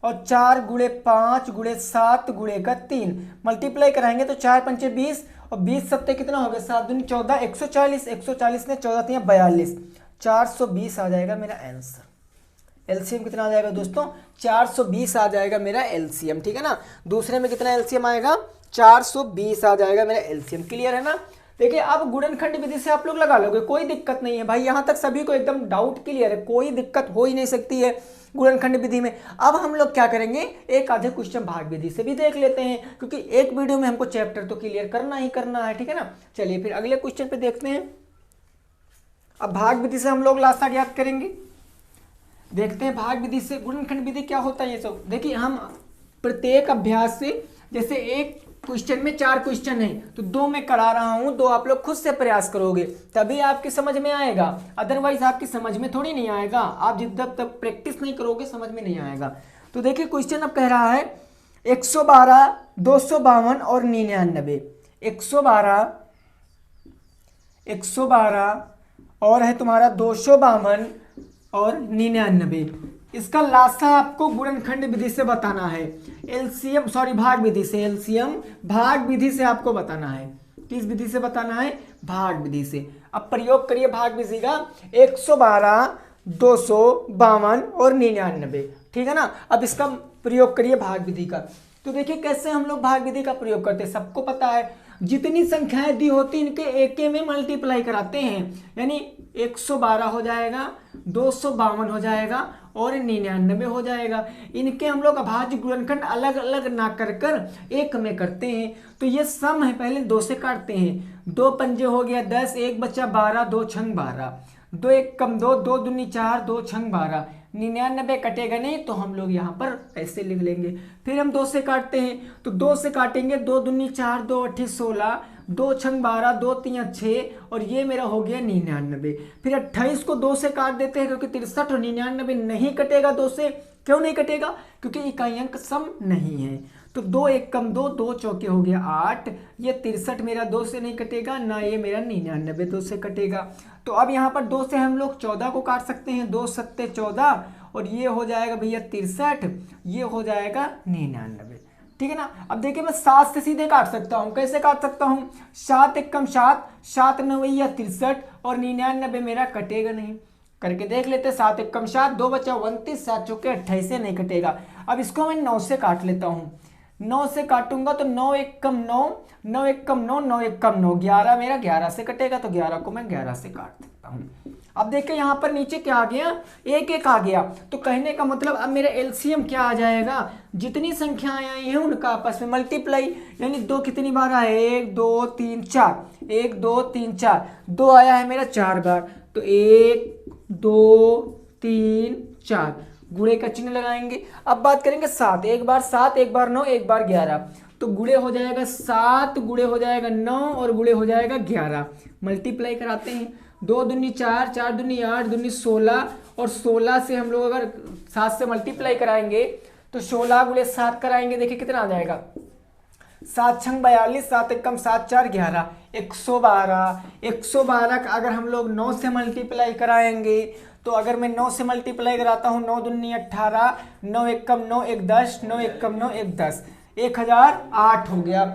और 4 गुणे 5 गुणे 7 गुणे का 3, मल्टीप्लाई कराएंगे तो 4 पंचे 20 और 20 सत्ते कितना हो गया, 7 दूनी 14, 140, 140 ने 14 3 42, 420 आ जाएगा मेरा आंसर। एलसीएम कितना आ जाएगा दोस्तों, 420 आ जाएगा मेरा एलसीएम, ठीक है ना। दूसरे में कितना एलसीएम आएगा, 420 आ जाएगा मेरा एलसीएम। क्लियर है ना। देखिए अब गुणनखंड विधि से आप लोग लगा लोगे, कोई दिक्कत नहीं है भाई, यहां तक सभी को एकदम डाउट क्लियर है, कोई दिक्कत हो ही नहीं सकती है गुणनखंड विधि में। अब हम लोग क्या करेंगे, एक आधे क्वेश्चन भाग विधि से भी देख लेते हैं, क्योंकि एक वीडियो में हमको चैप्टर तो क्लियर करना ही करना है, ठीक है ना। चलिए फिर अगले क्वेश्चन पे देखते हैं। अब भाग विधि से हम लोग लासा ज्ञात करेंगे, देखते हैं भाग विधि से गुणनखंड विधि क्या होता है ये सब। देखिए हम प्रत्येक अभ्यास से, जैसे एक क्वेश्चन में 4 क्वेश्चन है, तो 2 मैं करा रहा हूं, 2 आप लोग खुद से प्रयास करोगे तभी आपकी समझ में आएगा, अदरवाइज आपकी समझ में थोड़ी नहीं आएगा। आप जब तक प्रैक्टिस नहीं करोगे समझ में नहीं आएगा। तो देखिए क्वेश्चन अब कह रहा है 112, 252 और 99। 112 और है तुम्हारा 252 और 99, इसका लासा आपको गुणनखंड विधि से बताना है। एलसीएम सॉरी भाग विधि से, एलसीएम भाग विधि से आपको बताना है। किस विधि से बताना है, भाग विधि से। अब प्रयोग करिए भाग विधि का, 112, 252 और 99, ठीक है ना। अब इसका प्रयोग करिए भाग विधि का। तो देखिए कैसे हम लोग भाग विधि का प्रयोग करते हैं, सबको पता है, जितनी संख्याएं दी होती इनके एक में मल्टीप्लाई कराते हैं, यानी 112 हो जाएगा, 252 हो जाएगा और 99 हो जाएगा। इनके हम लोग अभाज्य गुणनखंड अलग अलग ना कर कर एक में करते हैं। तो ये सम है, पहले 2 से काटते हैं, 2 पंजे हो गया 10, 1 बच्चा 12, 2 छंग 12, 2 एक कम 2, 2 दूनी 4, 2 छंग 12, 99 कटेगा नहीं, तो हम लोग यहाँ पर ऐसे लिख लेंगे। फिर हम 2 से काटते हैं, तो 2 से काटेंगे, 2 दूनी 4, 2 अट्ठी 16, 2 छंग 12, 2 3 6 और ये मेरा हो गया 99। फिर 28 को 2 से काट देते हैं क्योंकि 63 और 99 नहीं कटेगा 2 से। क्यों नहीं कटेगा? क्योंकि इकाई अंक सम नहीं है। तो 2 एक कम 2, 2 चौके हो गया 8। ये 63 मेरा 2 से नहीं कटेगा, ना ये मेरा 99 2 से कटेगा। तो अब यहाँ पर 2 से हम लोग 14 को काट सकते हैं, 2 सत्ते 14 और ये हो जाएगा भैया 63, ये हो जाएगा 99। ठीक है ना। अब देखिए मैं 7 से सीधे काट सकता हूँ। कैसे काट सकता हूँ? 7 एक कम 7, 7 9 या 63 और 99 मेरा कटेगा नहीं। करके देख लेते। 7 एक कम 7, 2 बचा 29, 7 चौके 28 से नहीं कटेगा। अब इसको मैं 9 से काट लेता हूँ। 9 से काटूंगा तो 9 एक कम 9, 9 एक कम 9, 9 एक कम 9, 11 मेरा 11 से कटेगा। तो 11 को मैं 11 से काट सकता हूँ। अब देखिए यहाँ पर नीचे क्या आ गया? 1 1 आ गया। तो कहने का मतलब अब मेरा एलसीएम क्या आ जाएगा? जितनी संख्याएं आई हैं उनका आपस में मल्टीप्लाई, यानी 2 कितनी बार आए? 1 2 3 4, 1 2 3 4, 2 आया है मेरा 4 बार। तो 1 2 3 4, गुणे का चिन्ह लगाएंगे। अब बात करेंगे 7, एक बार 7, एक बार 9, एक बार 11। तो गुणे हो जाएगा 7, गुणे हो जाएगा 9 और गुणे हो जाएगा 11। मल्टीप्लाई कराते हैं। 2 दूनी 4, 4 दूनी 8, दूनी 16 और 16 से हम लोग अगर 7 से मल्टीप्लाई कराएंगे तो 16 गुणे 7 कराएंगे। देखिए कितना आ जाएगा? 7 छंग 42, 7 एक कम 7 4 11, 112। 112 का अगर हम लोग 9 से मल्टीप्लाई कराएंगे तो अगर मैं 9 से मल्टीप्लाई कराता हूँ, 9 दूनी 18, 9 एक कम 9 1 10, 9 एक कम 9 1 10, 1008 हो गया।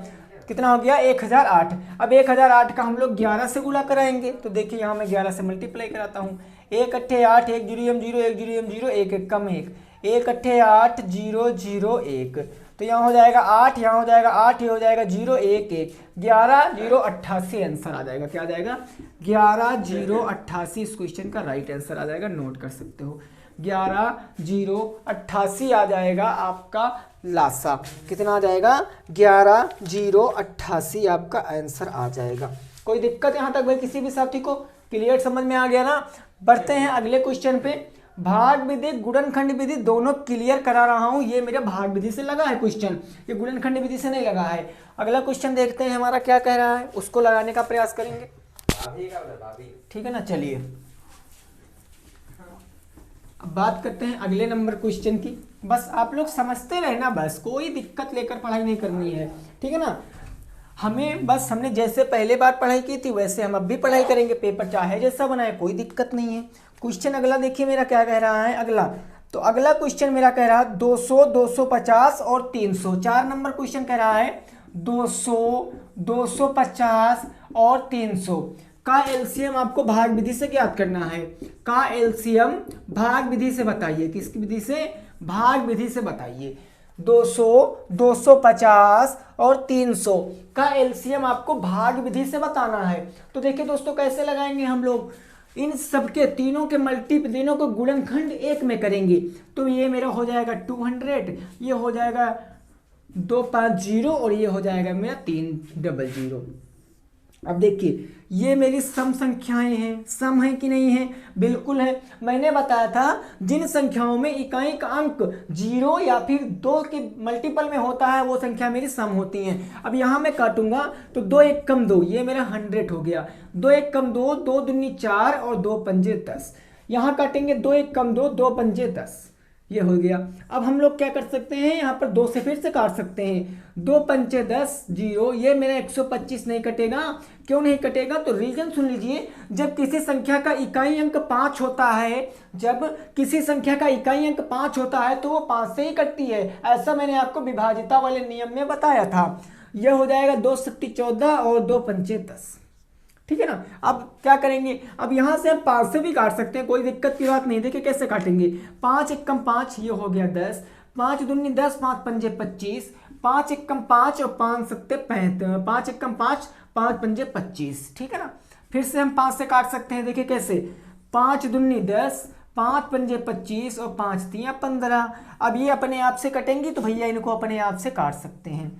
कितना हो गया? 1008। अब 1008 का हम लोग 11 से गुणा कराएंगे। तो देखिए यहाँ मैं 11 से मल्टीप्लाई कराता हूँ। 1 अट्ठे 8, 1 जीरो 0, 1 जीरो 0, 1 एक कम 1, 1 अट्ठे 8 0 0 1। तो यहाँ हो जाएगा 8, यहाँ हो जाएगा 8, ये हो जाएगा 0 1 1, 11 0 88 आंसर आ जाएगा। क्या आ जाएगा? 11 0 88 इस क्वेश्चन का राइट आंसर आ जाएगा। नोट कर सकते हो, 11 0 88 आ जाएगा आपका लासा। कितना आ जाएगा? 11 0 88 आपका आंसर आ जाएगा। कोई दिक्कत यहाँ तक भाई किसी भी साथी को? क्लियर समझ में आ गया ना? बढ़ते हैं अगले क्वेश्चन पे। भाग विधि गुणनखंड विधि दोनों क्लियर करा रहा हूं। ये मेरे भाग विधि से लगा है क्वेश्चन, ये गुणनखंड विधि से नहीं लगा है। अगला क्वेश्चन देखते हैं हमारा क्या कह रहा है, उसको लगाने का प्रयास करेंगे। ठीक है ना। चलिए अब बात करते हैं अगले नंबर क्वेश्चन की। बस आप लोग समझते रहना, बस कोई दिक्कत लेकर पढ़ाई नहीं करनी है। ठीक है ना। हमें बस हमने जैसे पहले बार पढ़ाई की थी वैसे हम अब भी पढ़ाई करेंगे। पेपर चाहे जैसा बनाए कोई दिक्कत नहीं है। क्वेश्चन अगला देखिए मेरा क्या कह रहा है अगला। तो अगला क्वेश्चन मेरा कह रहा है 200 250 और 300। 4 नंबर क्वेश्चन कह रहा है 200 250 और 300 का एलसीएम आपको भाग विधि से ज्ञात करना है। का एलसीएम भाग विधि से बताइए। किसकी विधि से? भाग विधि से बताइए। 200 250 और 300 का एलसीएम आपको भाग विधि से बताना है। तो देखिए दोस्तों कैसे लगाएंगे हम लोग, इन सबके तीनों के तीनों को गुणनखंड एक में करेंगे। तो ये मेरा हो जाएगा 200, ये हो जाएगा 250 और ये हो जाएगा मेरा 300। अब देखिए ये मेरी सम संख्याएं हैं। सम है कि नहीं है? बिल्कुल है। मैंने बताया था जिन संख्याओं में इकाई का अंक 0 या फिर 2 के मल्टीपल में होता है वो संख्या मेरी सम होती हैं। अब यहाँ मैं काटूंगा तो 2 एक कम 2, ये मेरा 100 हो गया। 2 एक कम 2, 2 दूनी 4 और 2 पंजे 10। यहाँ काटेंगे 2 एक कम 2, 2 पंजे 10, ये हो गया। अब हम लोग क्या कर सकते हैं, यहाँ पर 2 से फिर से काट सकते हैं। 2 पंचे 10 0, ये मेरा 125 नहीं कटेगा। क्यों नहीं कटेगा? तो रीजन सुन लीजिए। जब किसी संख्या का इकाई अंक 5 होता है, जब किसी संख्या का इकाई अंक 5 होता है तो वो 5 से ही कटती है। ऐसा मैंने आपको विभाजिता वाले नियम में बताया था। यह हो जाएगा 2 सत्ती 14 और 2 पंचे 10। ठीक है ना। अब क्या करेंगे, अब यहाँ से हम 5 से भी काट सकते हैं, कोई दिक्कत की बात नहीं। देखिए कैसे काटेंगे। 5 एक कम 5, ये हो गया 10। 5 दूनी 10, 5 पंजे 25, 5 एक कम 5 और 5 सत्ते 35, 5 एक कम 5, 5 पंजे 25। ठीक है ना। फिर से हम 5 से काट सकते हैं। देखिए कैसे, 5 दूनी 10, 5 पंजे 25 और 5 तियां 15। अब ये अपने आप से कटेंगी तो भैया इनको अपने आप से काट सकते हैं।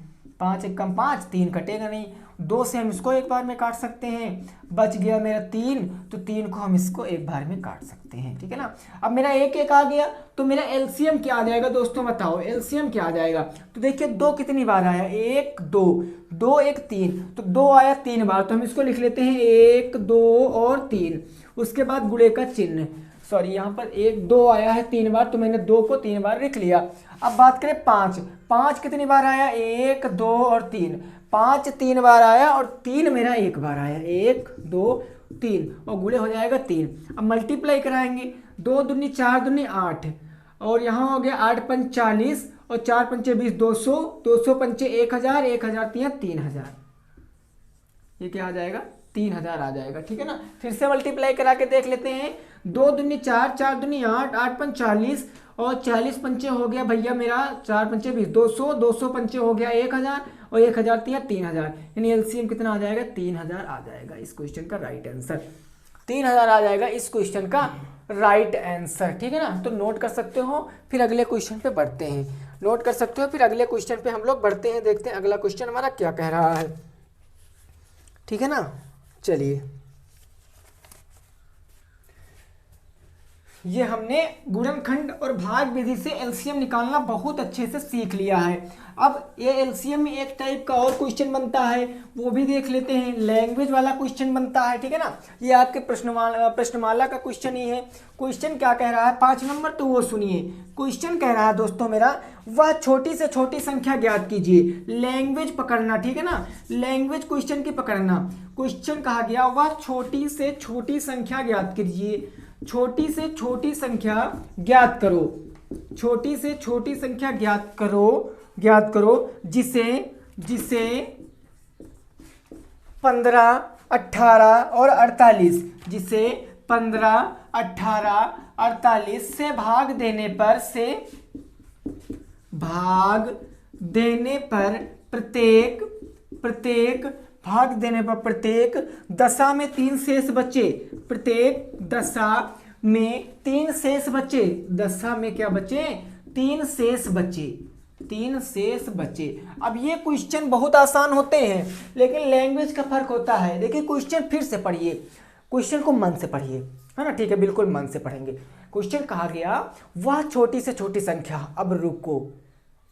5 एक कम 5, 3 कटेगा नहीं। 2 से हम इसको एक बार में काट सकते हैं, बच गया मेरा 3, तो 3 को हम इसको एक बार में काट सकते हैं, ठीक है ना। अब मेरा 1 1 आ गया, तो मेरा एलसीएम क्या आ जाएगा दोस्तों, बताओ एलसीएम क्या आ जाएगा। तो देखिए 2 कितनी बार आया, 1 2, 2 1 3, तो 2 आया 3 बार, तो हम इसको लिख लेते हैं 1 2 और 3। उसके बाद गुणे का चिन्ह, सॉरी यहाँ पर 1 2 आया है 3 बार, तो मैंने 2 को 3 बार लिख लिया। अब बात करें 5, 5 कितनी बार आया, 1 2 और 3, 5 3 बार आया और 3 मेरा 1 बार आया, 1 2 3 और गुणे हो जाएगा 3। अब मल्टीप्लाई कराएंगे, 2 दूनी 4 दूनी 8 और यहाँ हो गया 8 पंच 40 और 4 पंचे 20, 200, 200 पंचे 1000, 1000 3 3000, ये क्या आ जाएगा 3000 आ जाएगा, ठीक है ना। फिर से मल्टीप्लाई करा के देख लेते हैं, 2 दूनी 4, 4 दूनी 8, 8 पंच 40 और 40 पंचे हो गया भैया मेरा 4 पंचे 20, 200, 200 पंचे हो गया 1000 और 1000 3 3000, यानी एलसीएम कितना आ जाएगा 3000 आ जाएगा इस क्वेश्चन का राइट आंसर, 3000 आ जाएगा इस क्वेश्चन का राइट आंसर, ठीक है ना। तो नोट कर सकते हो, फिर अगले क्वेश्चन पे बढ़ते हैं, नोट कर सकते हो, फिर अगले क्वेश्चन पे हम लोग बढ़ते हैं, देखते हैं अगला क्वेश्चन हमारा क्या कह रहा है, ठीक है ना। चलिए, ये हमने गुणनखंड और भाग विधि से एलसीएम निकालना बहुत अच्छे से सीख लिया है। अब ये एलसीएम में एक टाइप का और क्वेश्चन बनता है, वो भी देख लेते हैं, लैंग्वेज वाला क्वेश्चन बनता है, ठीक है ना। ये आपके प्रश्नमाला का क्वेश्चन ही है। क्वेश्चन क्या कह रहा है 5 नंबर, तो वो सुनिए। क्वेश्चन कह रहा है दोस्तों मेरा, वह छोटी से छोटी संख्या ज्ञात कीजिए। लैंग्वेज पकड़ना, ठीक है ना, लैंग्वेज क्वेश्चन की पकड़ना। क्वेश्चन कहा गया वह छोटी से छोटी संख्या ज्ञात कीजिए, छोटी से छोटी संख्या ज्ञात करो, छोटी से छोटी संख्या ज्ञात करो जिसे 15 18 और 48, जिसे 15 18 48 से भाग देने पर प्रत्येक दशा में 3 शेष बचे, प्रत्येक दशा में 3 शेष बचे, दशा में क्या बचे 3 शेष बचे, 3 शेष बचे। अब ये क्वेश्चन बहुत आसान होते हैं, लेकिन लैंग्वेज का फर्क होता है। देखिए क्वेश्चन फिर से पढ़िए, क्वेश्चन को मन से पढ़िए, है ना, ठीक है, बिल्कुल मन से पढ़ेंगे। क्वेश्चन कहा गया वह छोटी से छोटी संख्या, अब रुको,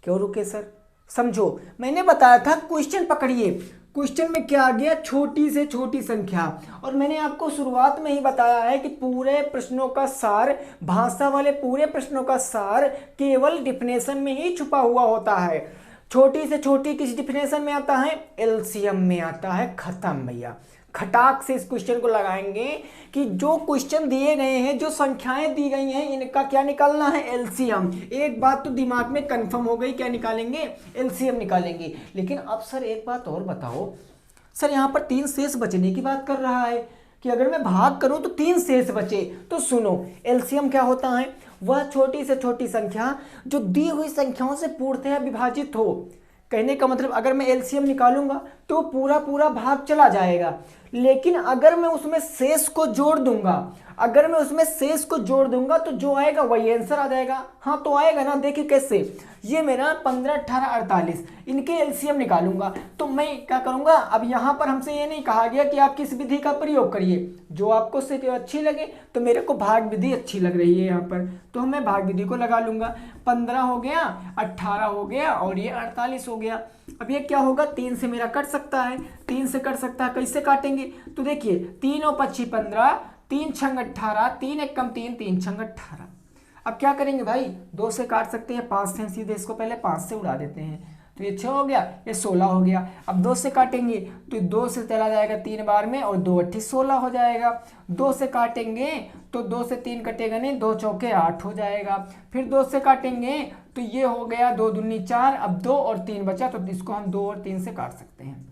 क्यों रुके सर, समझो, मैंने बताया था क्वेश्चन पकड़िए। क्वेश्चन में क्या आ गया, छोटी से छोटी संख्या, और मैंने आपको शुरुआत में ही बताया है कि पूरे प्रश्नों का सार, भाषा वाले पूरे प्रश्नों का सार केवल डिफिनेशन में ही छुपा हुआ होता है। छोटी से छोटी किस डिफिनेशन में आता है, एलसीएम में आता है। खत्म भैया, खटाक से इस क्वेश्चन को लगाएंगे कि जो क्वेश्चन दिए गए हैं, जो संख्याएं दी गई हैं, इनका क्या निकालना है, एलसीएम। एक बात तो दिमाग में कंफर्म हो गई, क्या निकालेंगे, एलसीएम निकालेंगे। लेकिन अब सर एक बात और बताओ, सर यहाँ पर 3 शेष बचने की बात कर रहा है कि अगर मैं भाग करूं तो 3 शेष बचे। तो सुनो, एलसीएम क्या होता है, वह छोटी से छोटी संख्या जो दी हुई संख्याओं से पूर्णतः विभाजित हो। कहने का मतलब अगर मैं एलसीएम निकालूंगा तो पूरा पूरा भाग चला जाएगा, लेकिन अगर मैं उसमें शेष को जोड़ दूंगा, तो जो आएगा वही आंसर आ जाएगा। हाँ तो आएगा ना, देखिए कैसे, ये मेरा 15 18 48 इनके एलसीएम निकालूंगा, तो मैं क्या करूंगा, अब यहाँ पर हमसे ये नहीं कहा गया कि आप किस विधि का प्रयोग करिए, जो आपको से अच्छी लगे। तो मेरे को भाग विधि अच्छी लग रही है यहाँ पर, तो मैं भाग विधि को लगा लूंगा। 15 हो गया, 18 हो गया और ये 48 हो गया। अब ये क्या होगा, 3 से मेरा कट सकता है, 3 से कट सकता है, कैसे काटेंगे, तो देखिए 3 और 25 15, 3 छंग 18, 3 एक कम 3, 3 छंग 18। अब क्या करेंगे भाई, 2 से काट सकते हैं, 5 से सीधे इसको पहले 5 से उड़ा देते हैं, तो ये 6 हो गया, ये 16 हो गया। अब 2 से काटेंगे तो 2 से चला जाएगा 3 बार में और 2 8 16 हो जाएगा। 2 से काटेंगे तो 2 से 3 कटेगा नहीं, 2 चौके 8 हो जाएगा। फिर 2 से काटेंगे तो ये हो गया 2 दूनी 4, अब 2 और 3 बचा, तो इसको हम 2 और 3 से काट सकते हैं,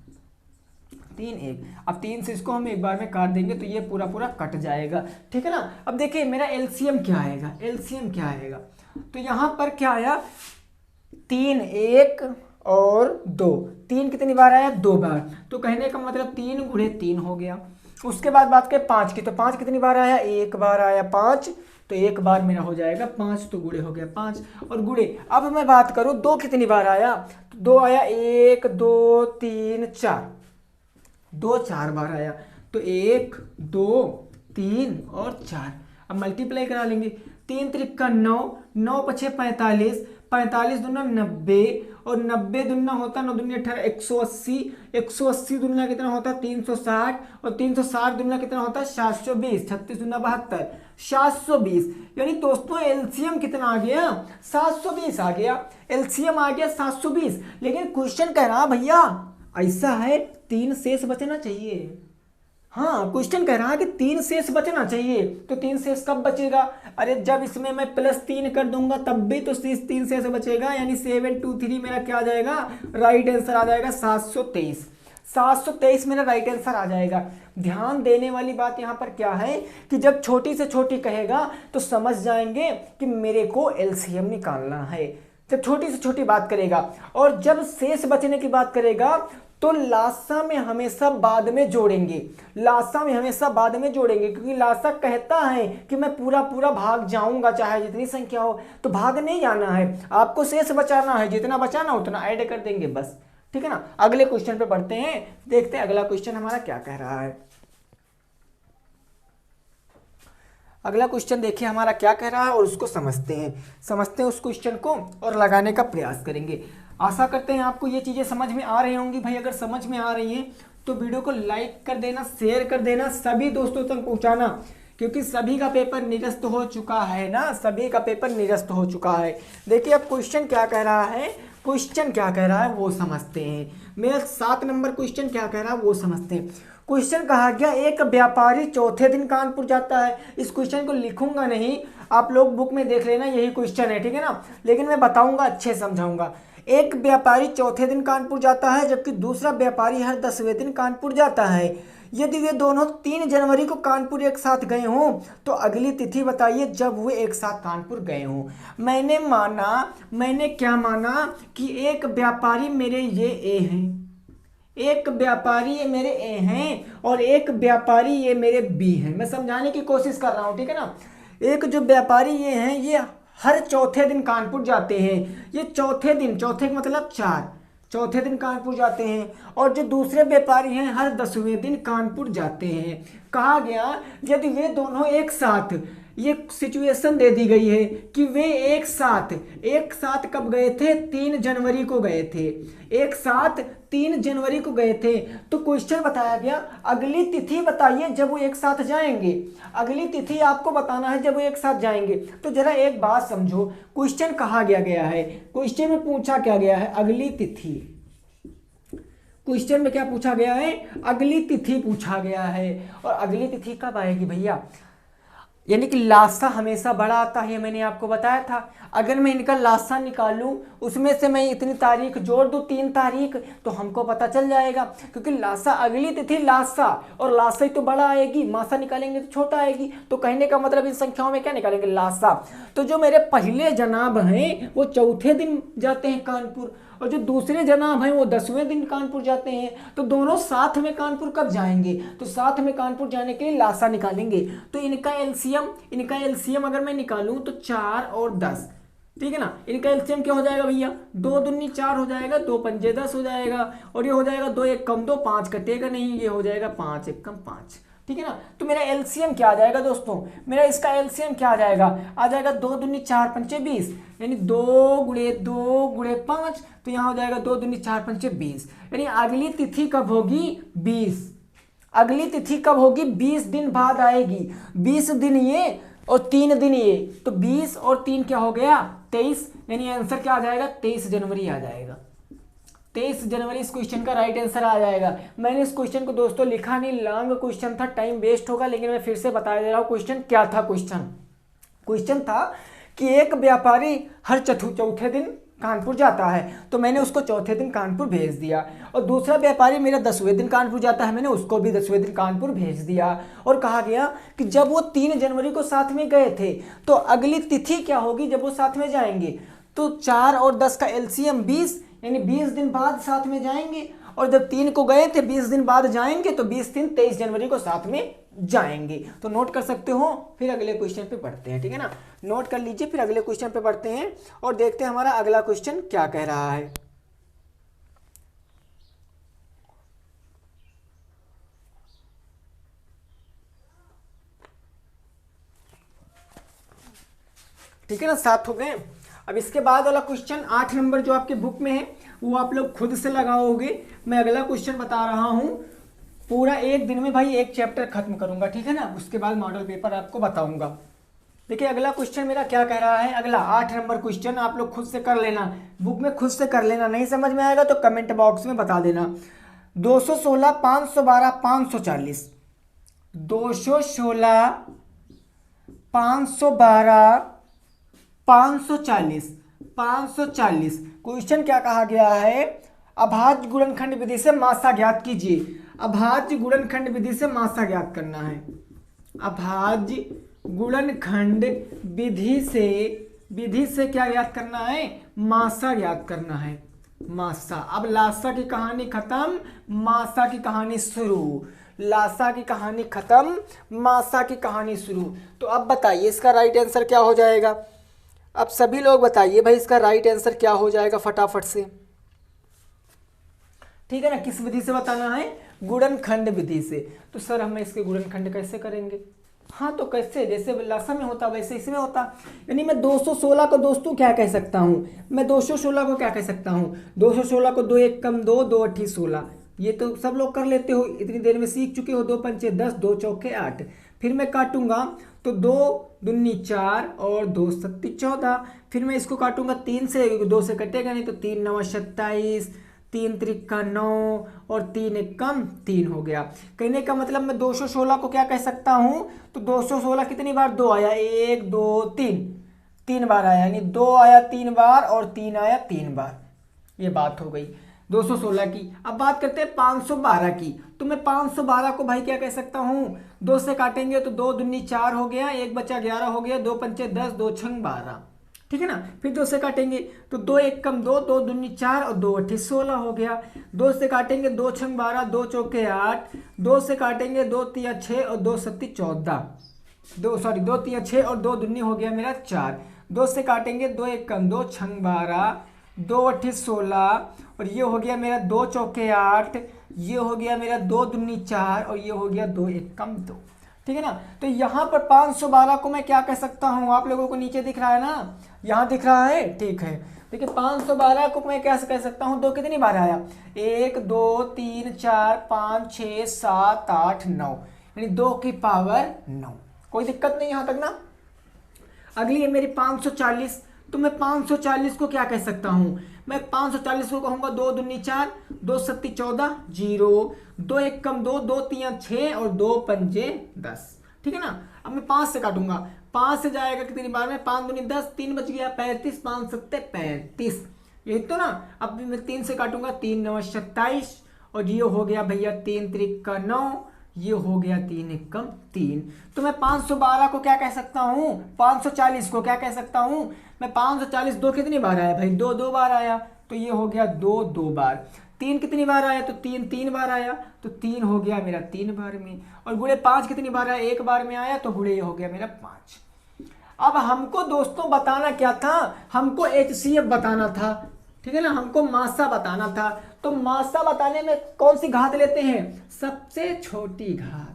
3 1। अब 3 से इसको हम एक बार में काट देंगे तो ये पूरा पूरा कट जाएगा, ठीक है ना। अब देखिए मेरा एलसीएम क्या आएगा, एलसीएम क्या आएगा, तो यहाँ पर क्या आया, 3 1 और 2, 3 कितनी बार आया, 2 बार, तो कहने का मतलब 3 गुणे 3 हो गया। उसके बाद बात करें 5 की, तो 5 कितनी बार आया, 1 बार आया 5, तो 1 बार मेरा हो जाएगा 5, तो गुणे हो गया 5 और गुणे। अब मैं बात करूं 2 कितनी बार आया, तो 2 आया, 1 2 3 4, 2 4 बार आया, तो 1 2 3 और 4। अब मल्टीप्लाई करा लेंगे, 3 त्रिका 9, 9 पछे 45, 45 दूना 90 और 90 दूना होता 9 दूनी 18 180, 180 दूना कितना होता 360 और 360 दूना कितना होता 720, 36 दूना 72, 720। यानी दोस्तों एलसीएम कितना आ गया 720 आ गया, एलसीएम आ गया 720। लेकिन क्वेश्चन कह रहा भैया ऐसा है 3 शेष बचना चाहिए। हाँ, क्वेश्चन कह रहा है कि 3 शेष बचना चाहिए, तो 3 शेष कब बचेगा? अरे जब इसमें मैं +3 कर दूंगा तब भी तो 3 शेष बचेगा, यानी 7 2 3 मेरा क्या आ जाएगा, राइट आंसर आ जाएगा 723। 723 मेरा राइट आंसर आ जाएगा। ध्यान देने वाली बात यहाँ पर क्या है कि जब छोटी से छोटी कहेगा तो समझ जाएंगे कि मेरे को एलसीएम निकालना है, जब छोटी से छोटी बात करेगा। और जब शेष बचने की बात करेगा तो लासा में हमेशा बाद में जोड़ेंगे, लासा में हमेशा बाद में जोड़ेंगे, क्योंकि लासा कहता है कि मैं पूरा पूरा भाग जाऊंगा, चाहे जितनी संख्या हो, तो भाग नहीं जाना है, आपको शेष बचाना है, जितना बचाना उतना ऐड कर देंगे बस, ठीक है ना। अगले क्वेश्चन पे बढ़ते हैं, देखते हैं अगला क्वेश्चन हमारा क्या कह रहा है। अगला क्वेश्चन देखिए हमारा क्या कह रहा है और उसको समझते हैं उस क्वेश्चन को और लगाने का प्रयास करेंगे। आशा करते हैं आपको ये चीज़ें समझ में आ रही होंगी। भाई अगर समझ में आ रही हैं तो वीडियो को लाइक कर देना, शेयर कर देना, सभी दोस्तों तक पहुंचाना, क्योंकि सभी का पेपर निरस्त हो चुका है ना, सभी का पेपर निरस्त हो चुका है। देखिए अब क्वेश्चन क्या कह रहा है, क्वेश्चन क्या कह रहा है वो समझते हैं। मेरा 7 नंबर क्वेश्चन क्या कह रहा है वो समझते हैं। क्वेश्चन कहा गया एक व्यापारी चौथे दिन कानपुर जाता है। इस क्वेश्चन को लिखूंगा नहीं, आप लोग बुक में देख लेना, यही क्वेश्चन है, ठीक है ना, लेकिन मैं बताऊंगा, अच्छे समझाऊंगा। एक व्यापारी चौथे दिन कानपुर जाता है जबकि दूसरा व्यापारी हर 10वें दिन कानपुर जाता है। यदि वे दोनों 3 जनवरी को कानपुर एक साथ गए हों तो अगली तिथि बताइए जब वे एक साथ कानपुर गए हों। मैंने क्या माना कि एक व्यापारी मेरे ये ए हैं, एक व्यापारी ये मेरे ए हैं और एक व्यापारी ये मेरे बी हैं। मैं समझाने की कोशिश कर रहा हूँ, ठीक है ना। एक जो व्यापारी ये हैं ये हर चौथे दिन कानपुर जाते हैं, ये चौथे दिन, चौथे का मतलब 4, चौथे दिन कानपुर जाते हैं। और जो दूसरे व्यापारी हैं हर 10वें दिन कानपुर जाते हैं। कहा गया यदि वे दोनों एक साथ, ये सिचुएशन दे दी गई है कि वे एक साथ कब गए थे, 3 जनवरी को गए थे, एक साथ 3 जनवरी को गए थे। तो क्वेश्चन बताया गया अगली तिथि बताइए जब वो एक साथ जाएंगे, अगली तिथि आपको बताना है जब वो एक साथ जाएंगे। तो जरा एक बात समझो, क्वेश्चन कहा गया है, क्वेश्चन में पूछा क्या गया है, अगली तिथि। क्वेश्चन में क्या पूछा गया है, अगली तिथि पूछा गया है। और अगली तिथि कब आएगी भैया, यानी कि लासा हमेशा बड़ा आता है, मैंने आपको बताया था। अगर मैं इनका लासा निकालूं उसमें से मैं इतनी तारीख जोड़ दूं 3 तारीख तो हमको पता चल जाएगा, क्योंकि लासा अगली तिथि लासा और लासा ही तो बड़ा आएगी, मासा निकालेंगे तो छोटा आएगी। तो कहने का मतलब इन संख्याओं में क्या निकालेंगे, लासा। तो जो मेरे पहले जनाब हैं वो चौथे दिन जाते हैं कानपुर और जो दूसरे जनाब हैं वो 10वें दिन कानपुर जाते हैं। तो दोनों साथ में कानपुर कब जाएंगे, तो साथ में कानपुर जाने के लिए लासा निकालेंगे। तो इनका एलसीएम अगर मैं निकालूं तो 4 और 10, ठीक है ना। इनका एलसीएम क्या हो जाएगा भैया, 2 दूनी 4 हो जाएगा, 2 पंजे 10 हो जाएगा और ये हो जाएगा 2 1 कम 2, 5 कटेगा नहीं, ये हो जाएगा 5 1 कम 5, ठीक है ना। तो मेरा एलसीएम क्या आ जाएगा दोस्तों, मेरा इसका एलसीएम क्या आ जाएगा 2 दूनी 4 पंचे 20, यानी 2 गुणे 2 गुणे 5, तो यहाँ हो जाएगा 2 दूनी 4 पंचे 20। यानी अगली तिथि कब होगी, 20। अगली तिथि कब होगी, 20 दिन बाद आएगी। 20 दिन ये और 3 दिन ये, तो 20 और 3 क्या हो गया, 23। यानी आंसर क्या आ जाएगा, 23 जनवरी आ जाएगा। 23 जनवरी इस क्वेश्चन का राइट आंसर आ जाएगा। मैंने इस क्वेश्चन को दोस्तों लिखा नहीं, लॉन्ग क्वेश्चन था, टाइम वेस्ट होगा, लेकिन मैं फिर से बता दे रहा हूँ क्वेश्चन क्या था। क्वेश्चन था कि एक व्यापारी हर चौथे दिन कानपुर जाता है, तो मैंने उसको चौथे दिन कानपुर भेज दिया। और दूसरा व्यापारी मेरा 10वें दिन कानपुर जाता है, मैंने उसको भी 10वें दिन कानपुर भेज दिया। और कहा गया कि जब वो 3 जनवरी को साथ में गए थे तो अगली तिथि क्या होगी जब वो साथ में जाएंगे। तो 4 और 10 का एलसीएम 20, यानी 20 दिन बाद साथ में जाएंगे। और जब 3 को गए थे 20 दिन बाद जाएंगे, तो 20 दिन 23 जनवरी को साथ में जाएंगे। तो नोट कर सकते हो, फिर अगले क्वेश्चन पे पढ़ते हैं, ठीक है ना। नोट कर लीजिए, फिर अगले क्वेश्चन पे पढ़ते हैं और देखते हैं हमारा अगला क्वेश्चन क्या कह रहा है। ठीक है ना, 7 हो गए। अब इसके बाद वाला क्वेश्चन 8 नंबर जो आपके बुक में है वो आप लोग खुद से लगाओगे। मैं अगला क्वेश्चन बता रहा हूँ, पूरा एक दिन में भाई एक चैप्टर खत्म करूंगा, ठीक है ना, उसके बाद मॉडल पेपर आपको बताऊंगा। देखिए अगला क्वेश्चन मेरा क्या कह रहा है, अगला 8 नंबर क्वेश्चन आप लोग खुद से कर लेना, बुक में खुद से कर लेना, नहीं समझ में आएगा तो कमेंट बॉक्स में बता देना। 216 512 540, 216 512 540, 540। क्वेश्चन क्या कहा गया है, अभाज्य गुणनखंड विधि से मात्रा ज्ञात कीजिए। अभाज्य गुणनखंड विधि से मात्रा ज्ञात करना है। अभाज्य गुणनखंड विधि से क्या ज्ञात करना है, मात्रा ज्ञात करना है, मात्रा। अब लासा की कहानी खत्म, मात्रा की कहानी शुरू, लासा की कहानी खत्म, मात्रा की कहानी शुरू। तो अब बताइए इसका राइट आंसर क्या हो जाएगा। अब सभी लोग बताइए भाई इसका राइट आंसर क्या हो जाएगा फटाफट से, ठीक है ना। किस विधि से बताना है, गुणनखंड विधि से। तो सर हमें इसके गुणनखंड कैसे करेंगे, हाँ तो कैसे, जैसे लासा में होता वैसे इसमें होता। यानी मैं 216 को दोस्तों क्या कह सकता हूँ, मैं 216 को क्या कह सकता हूँ, 216 को 2 1 कम 2, 2 8 16, ये तो सब लोग कर लेते हो, इतनी देर में सीख चुके हो। 2 पंचे 10, 2 चौके 8, फिर मैं काटूंगा तो 2 दूनी 4 और 2 सत्ती 14, फिर मैं इसको काटूंगा 3 से, 2 से कटेगा नहीं, तो 3 9 27, 3 त्रिका 9 और 3 एक कम 3 हो गया। कहने का मतलब मैं 216 को क्या कह सकता हूं, तो 216 कितनी बार 2 आया, 1 2 3, 3 बार आया, यानी 2 आया 3 बार और 3 आया 3 बार। ये बात हो गई 216 की। अब बात करते हैं 512 की। तो मैं 512 को भाई क्या कह सकता हूँ, 2 से काटेंगे तो 2 दूनी 4 हो गया, 1 बचा 11 हो गया, 2 पंचे 10, 2 छंग 12, ठीक है ना। फिर 2 से काटेंगे तो 2 1 कम 2, 2 दूनी 4 और 2 8 16 हो गया। 2 से काटेंगे 2 छंग 12, 2 चौके 8, 2 से काटेंगे 2 तिया 6 और 2 सत्ती 14, 2 तिया 6 और 2 दूनी हो गया मेरा 4। 2 से काटेंगे 2 1 कम 2, छंग 12, 2 8 16 और ये हो गया मेरा 2 चौके 8, ये हो गया मेरा 2 दूनी 4 और ये हो गया 2 1 कम 2, ठीक है ना। तो यहाँ पर 512 को मैं क्या कह सकता हूँ, आप लोगों को नीचे दिख रहा है ना, यहाँ दिख रहा है, ठीक है। देखिए 512 को मैं क्या कह सकता हूँ, 2 कितनी बार आया, 1 2 3 4 5 6 7 8 9, यानी 2 की पावर 9। कोई दिक्कत नहीं यहाँ तक ना। अगली है मेरी 540। तो मैं 540 को क्या कह सकता हूँ, मैं 540 को कहूँगा 2 दूनी 4, 2 सत्ती 14, 0, 2 1 कम 2, 2 तिया 6 और 2 पंजे 10, ठीक है ना। अब मैं 5 से काटूंगा, 5 से जाएगा कितनी बार में, 5 दूनी 10, 3 बच गया 35, 5 सत्ते 35, यही तो ना। अब मैं 3 से काटूंगा, 3 9 27 और ये हो गया भैया 3 त्रिका 9, ये हो गया 3 एक कम 3। तो मैं 512 को क्या कह सकता हूँ, 540 को क्या कह सकता हूँ, मैं 540, 2 कितनी बार आया भाई, 2 2 बार आया, तो ये हो गया 2 2 बार। 3 कितनी बार आया, तो 3 3 बार आया, तो 3 हो गया मेरा 3 बार में। और गुणे 5 कितनी बार आया, 1 बार में आया, तो गुणे ये हो गया मेरा 5। अब हमको दोस्तों बताना क्या था, हमको HCF बताना था, ठीक है ना, हमको मात्रा बताना था। तो मात्रा बताने में कौन सी घात लेते हैं, सबसे छोटी घात।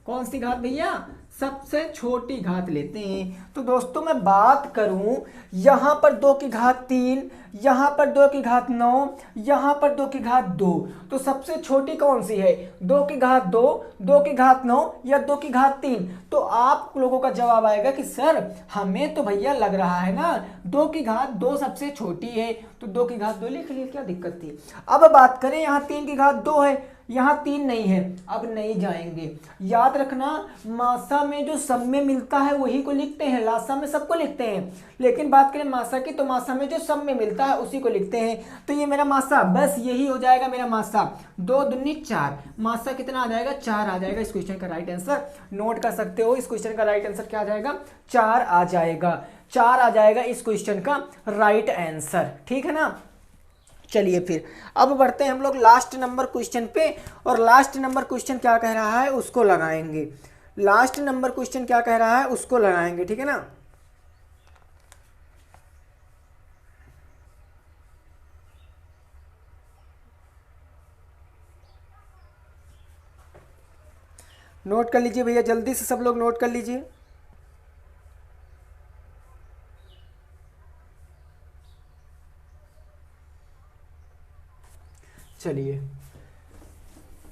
कौन सी घात भैया, सबसे छोटी घात लेते हैं। तो दोस्तों मैं बात करूं, यहां पर 2 की घात 3, यहां पर 2 की घात 9, यहां पर 2 की घात 2, तो सबसे छोटी कौन सी है, 2 की घात 2, 2 की घात 9 या 2 की घात 3। तो आप लोगों का जवाब आएगा कि सर हमें तो भैया लग रहा है ना 2 की घात 2 सबसे छोटी है, तो 2 की घात 2 लिख लिए, क्या दिक्कत थी। अब बात करें यहाँ 3 की घात 2 है, यहाँ 3 नहीं है, अब नहीं जाएंगे। याद रखना मासा में जो सब में मिलता है वही को लिखते हैं, लासा में सबको लिखते हैं, लेकिन बात करें मासा की तो मासा में जो सब में मिलता है उसी को लिखते हैं। तो ये मेरा मासा, बस यही हो जाएगा मेरा मासा, 2 दूनी 4, मासा कितना आ जाएगा, 4 आ जाएगा। इस क्वेश्चन का राइट आंसर नोट कर सकते हो, इस क्वेश्चन का राइट आंसर क्या आ जाएगा, 4 आ जाएगा, 4 आ जाएगा इस क्वेश्चन का राइट आंसर, ठीक है ना। चलिए फिर अब बढ़ते हैं हम लोग लास्ट नंबर क्वेश्चन पे, और लास्ट नंबर क्वेश्चन क्या कह रहा है उसको लगाएंगे, लास्ट नंबर क्वेश्चन क्या कह रहा है उसको लगाएंगे, ठीक है ना। नोट कर लीजिए भैया, जल्दी से सब लोग नोट कर लीजिए। चलिए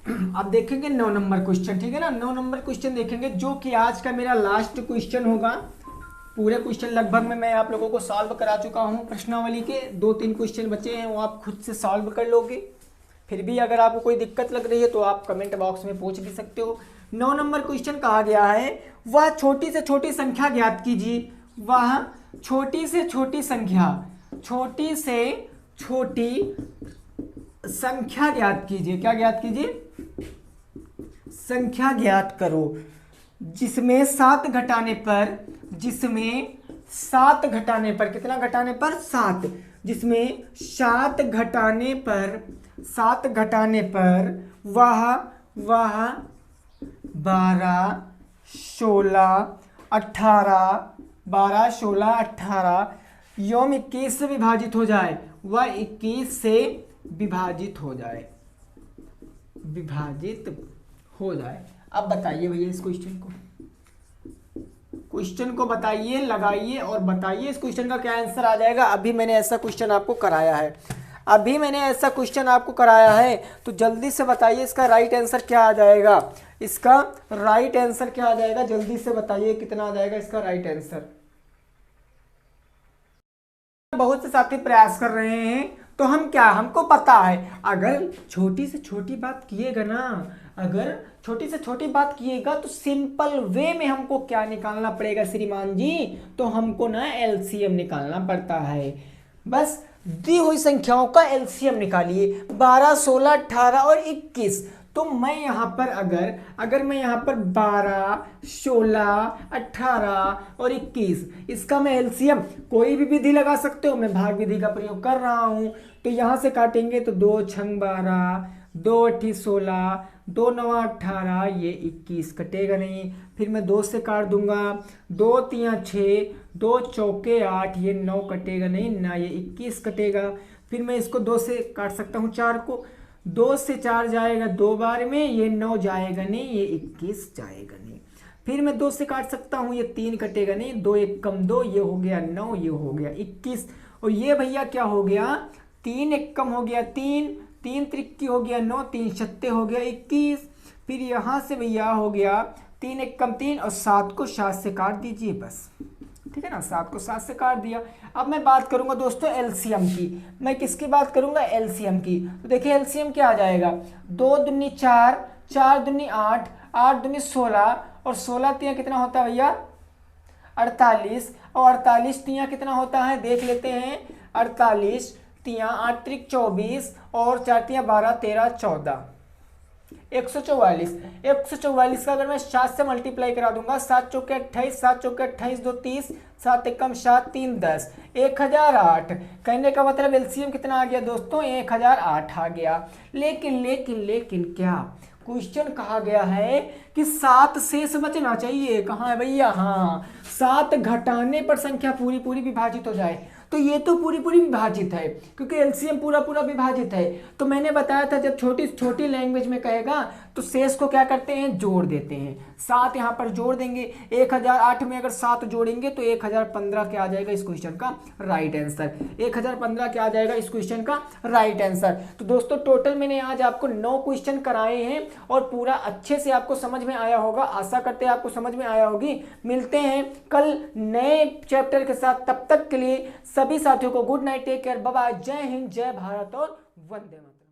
अब देखेंगे 9 नंबर क्वेश्चन, ठीक है ना। 9 नंबर क्वेश्चन देखेंगे जो कि आज का मेरा लास्ट क्वेश्चन होगा। पूरे क्वेश्चन लगभग मैं आप लोगों को सॉल्व करा चुका हूँ। प्रश्नावली के 2-3 क्वेश्चन बचे हैं, वो आप खुद से सॉल्व कर लोगे। फिर भी अगर आपको कोई दिक्कत लग रही है तो आप कमेंट बॉक्स में पूछ भी सकते हो। 9 नंबर क्वेश्चन कहा गया है, वह छोटी से छोटी संख्या ज्ञात कीजिए। वह छोटी से छोटी संख्या, छोटी से छोटी संख्या ज्ञात कीजिए। क्या ज्ञात कीजिए? संख्या ज्ञात करो जिसमें 7 घटाने पर, जिसमें 7 घटाने पर, कितना घटाने पर? 7। जिसमें 7 घटाने पर, 7 घटाने पर वह 12, 16, 18, 12, 16, 18 योम 21 से विभाजित हो जाए। वह 21 से विभाजित हो जाए, विभाजित हो जाए। अब बताइए भैया इस क्वेश्चन को बताइए, लगाइए और बताइए इस क्वेश्चन का क्या आंसर आ जाएगा। अभी मैंने ऐसा क्वेश्चन आपको कराया है, अभी मैंने ऐसा क्वेश्चन आपको कराया है, तो जल्दी से बताइए इसका राइट आंसर क्या आ जाएगा। इसका राइट आंसर क्या आ जाएगा, जल्दी से बताइए कितना आ जाएगा इसका राइट आंसर। बहुत से साथी प्रयास कर रहे हैं, तो हम क्या, हमको पता है अगर छोटी से छोटी बात किएगा ना, अगर छोटी से छोटी बात किएगा तो सिंपल वे में हमको क्या निकालना पड़ेगा श्रीमान जी, तो हमको ना एलसीएम निकालना पड़ता है। बस दी हुई संख्याओं का एलसीएम निकालिए, 12, 16, 18 और 21। तो मैं यहाँ पर अगर मैं यहाँ पर 12, 16, 18 और 21, इसका मैं एलसीएम कोई भी विधि लगा सकते हो, मैं भाग विधि का प्रयोग कर रहा हूँ। तो यहाँ से काटेंगे तो 2 छंग 12, 2 8 16, 2 9 18, ये 21 कटेगा नहीं। फिर मैं 2 से काट दूंगा, 2 3 6, 2 चौके 8, ये 9 कटेगा नहीं ना, ये 21 कटेगा। फिर मैं इसको 2 से काट सकता हूँ 4 को, 2 से 4 जाएगा 2 बार में, ये 9 जाएगा नहीं, ये 21 जाएगा नहीं। फिर मैं 2 से काट सकता हूँ, ये 3 कटेगा नहीं, 2 1 कम 2, ये हो गया 9, ये हो गया 21। और ये भैया क्या हो गया, 3 1 कम हो गया 3, 3 त्रिक्की हो गया 9, 3 छत्ते हो गया 21। फिर यहाँ से भैया हो गया 3 1 कम 3, और 7 को 7 से काट दीजिए बस, ठीक है ना। 7 को 7 से काट दिया। अब मैं बात करूंगा दोस्तों एलसीएम की। मैं किसकी बात करूंगा, एलसीएम की। तो देखिए एलसीएम क्या आ जाएगा, 2 दूनी 4, 4 दूनी 8, 8 दूनी 16, और 16 तिया कितना होता है भैया, 48, और 48 तिया कितना होता है देख लेते हैं, 48 तिया 8 त्रिक 24, और 4 तिया 12 13 14, 144। 144 का अगर मैं 7 से मल्टीप्लाई करा दूंगा, 7 चौके 28, 7 चौके 28, 2 30, 7 एकम 7, 3 10, 1008। कहने का मतलब एलसीएम कितना आ गया दोस्तों, 1008 आ गया। लेकिन क्या क्वेश्चन कहा गया है कि 7 शेष बचना चाहिए। कहाँ है भैया, हाँ 7 घटाने पर संख्या पूरी पूरी विभाजित हो जाए। तो ये तो पूरी पूरी विभाजित है, क्योंकि एलसीएम पूरा पूरा विभाजित है। तो मैंने बताया था जब छोटी छोटी लैंग्वेज में कहेगा तो शेष को क्या करते हैं, जोड़ देते हैं। 7 यहाँ पर जोड़ देंगे, 1008 में अगर 7 जोड़ेंगे तो 1015 क्या आ जाएगा इस क्वेश्चन का राइट आंसर। 1015 क्या आ जाएगा इस क्वेश्चन का राइट आंसर। तो दोस्तों टोटल मैंने आज आपको 9 क्वेश्चन कराए हैं, और पूरा अच्छे से आपको समझ में आया होगा। आशा करते हैं आपको समझ में आया होगी। मिलते हैं कल नए चैप्टर के साथ, तब तक के लिए सभी साथियों को good night, take care, bye bye, जय हिंद, जय भारत और वंदे मातरम।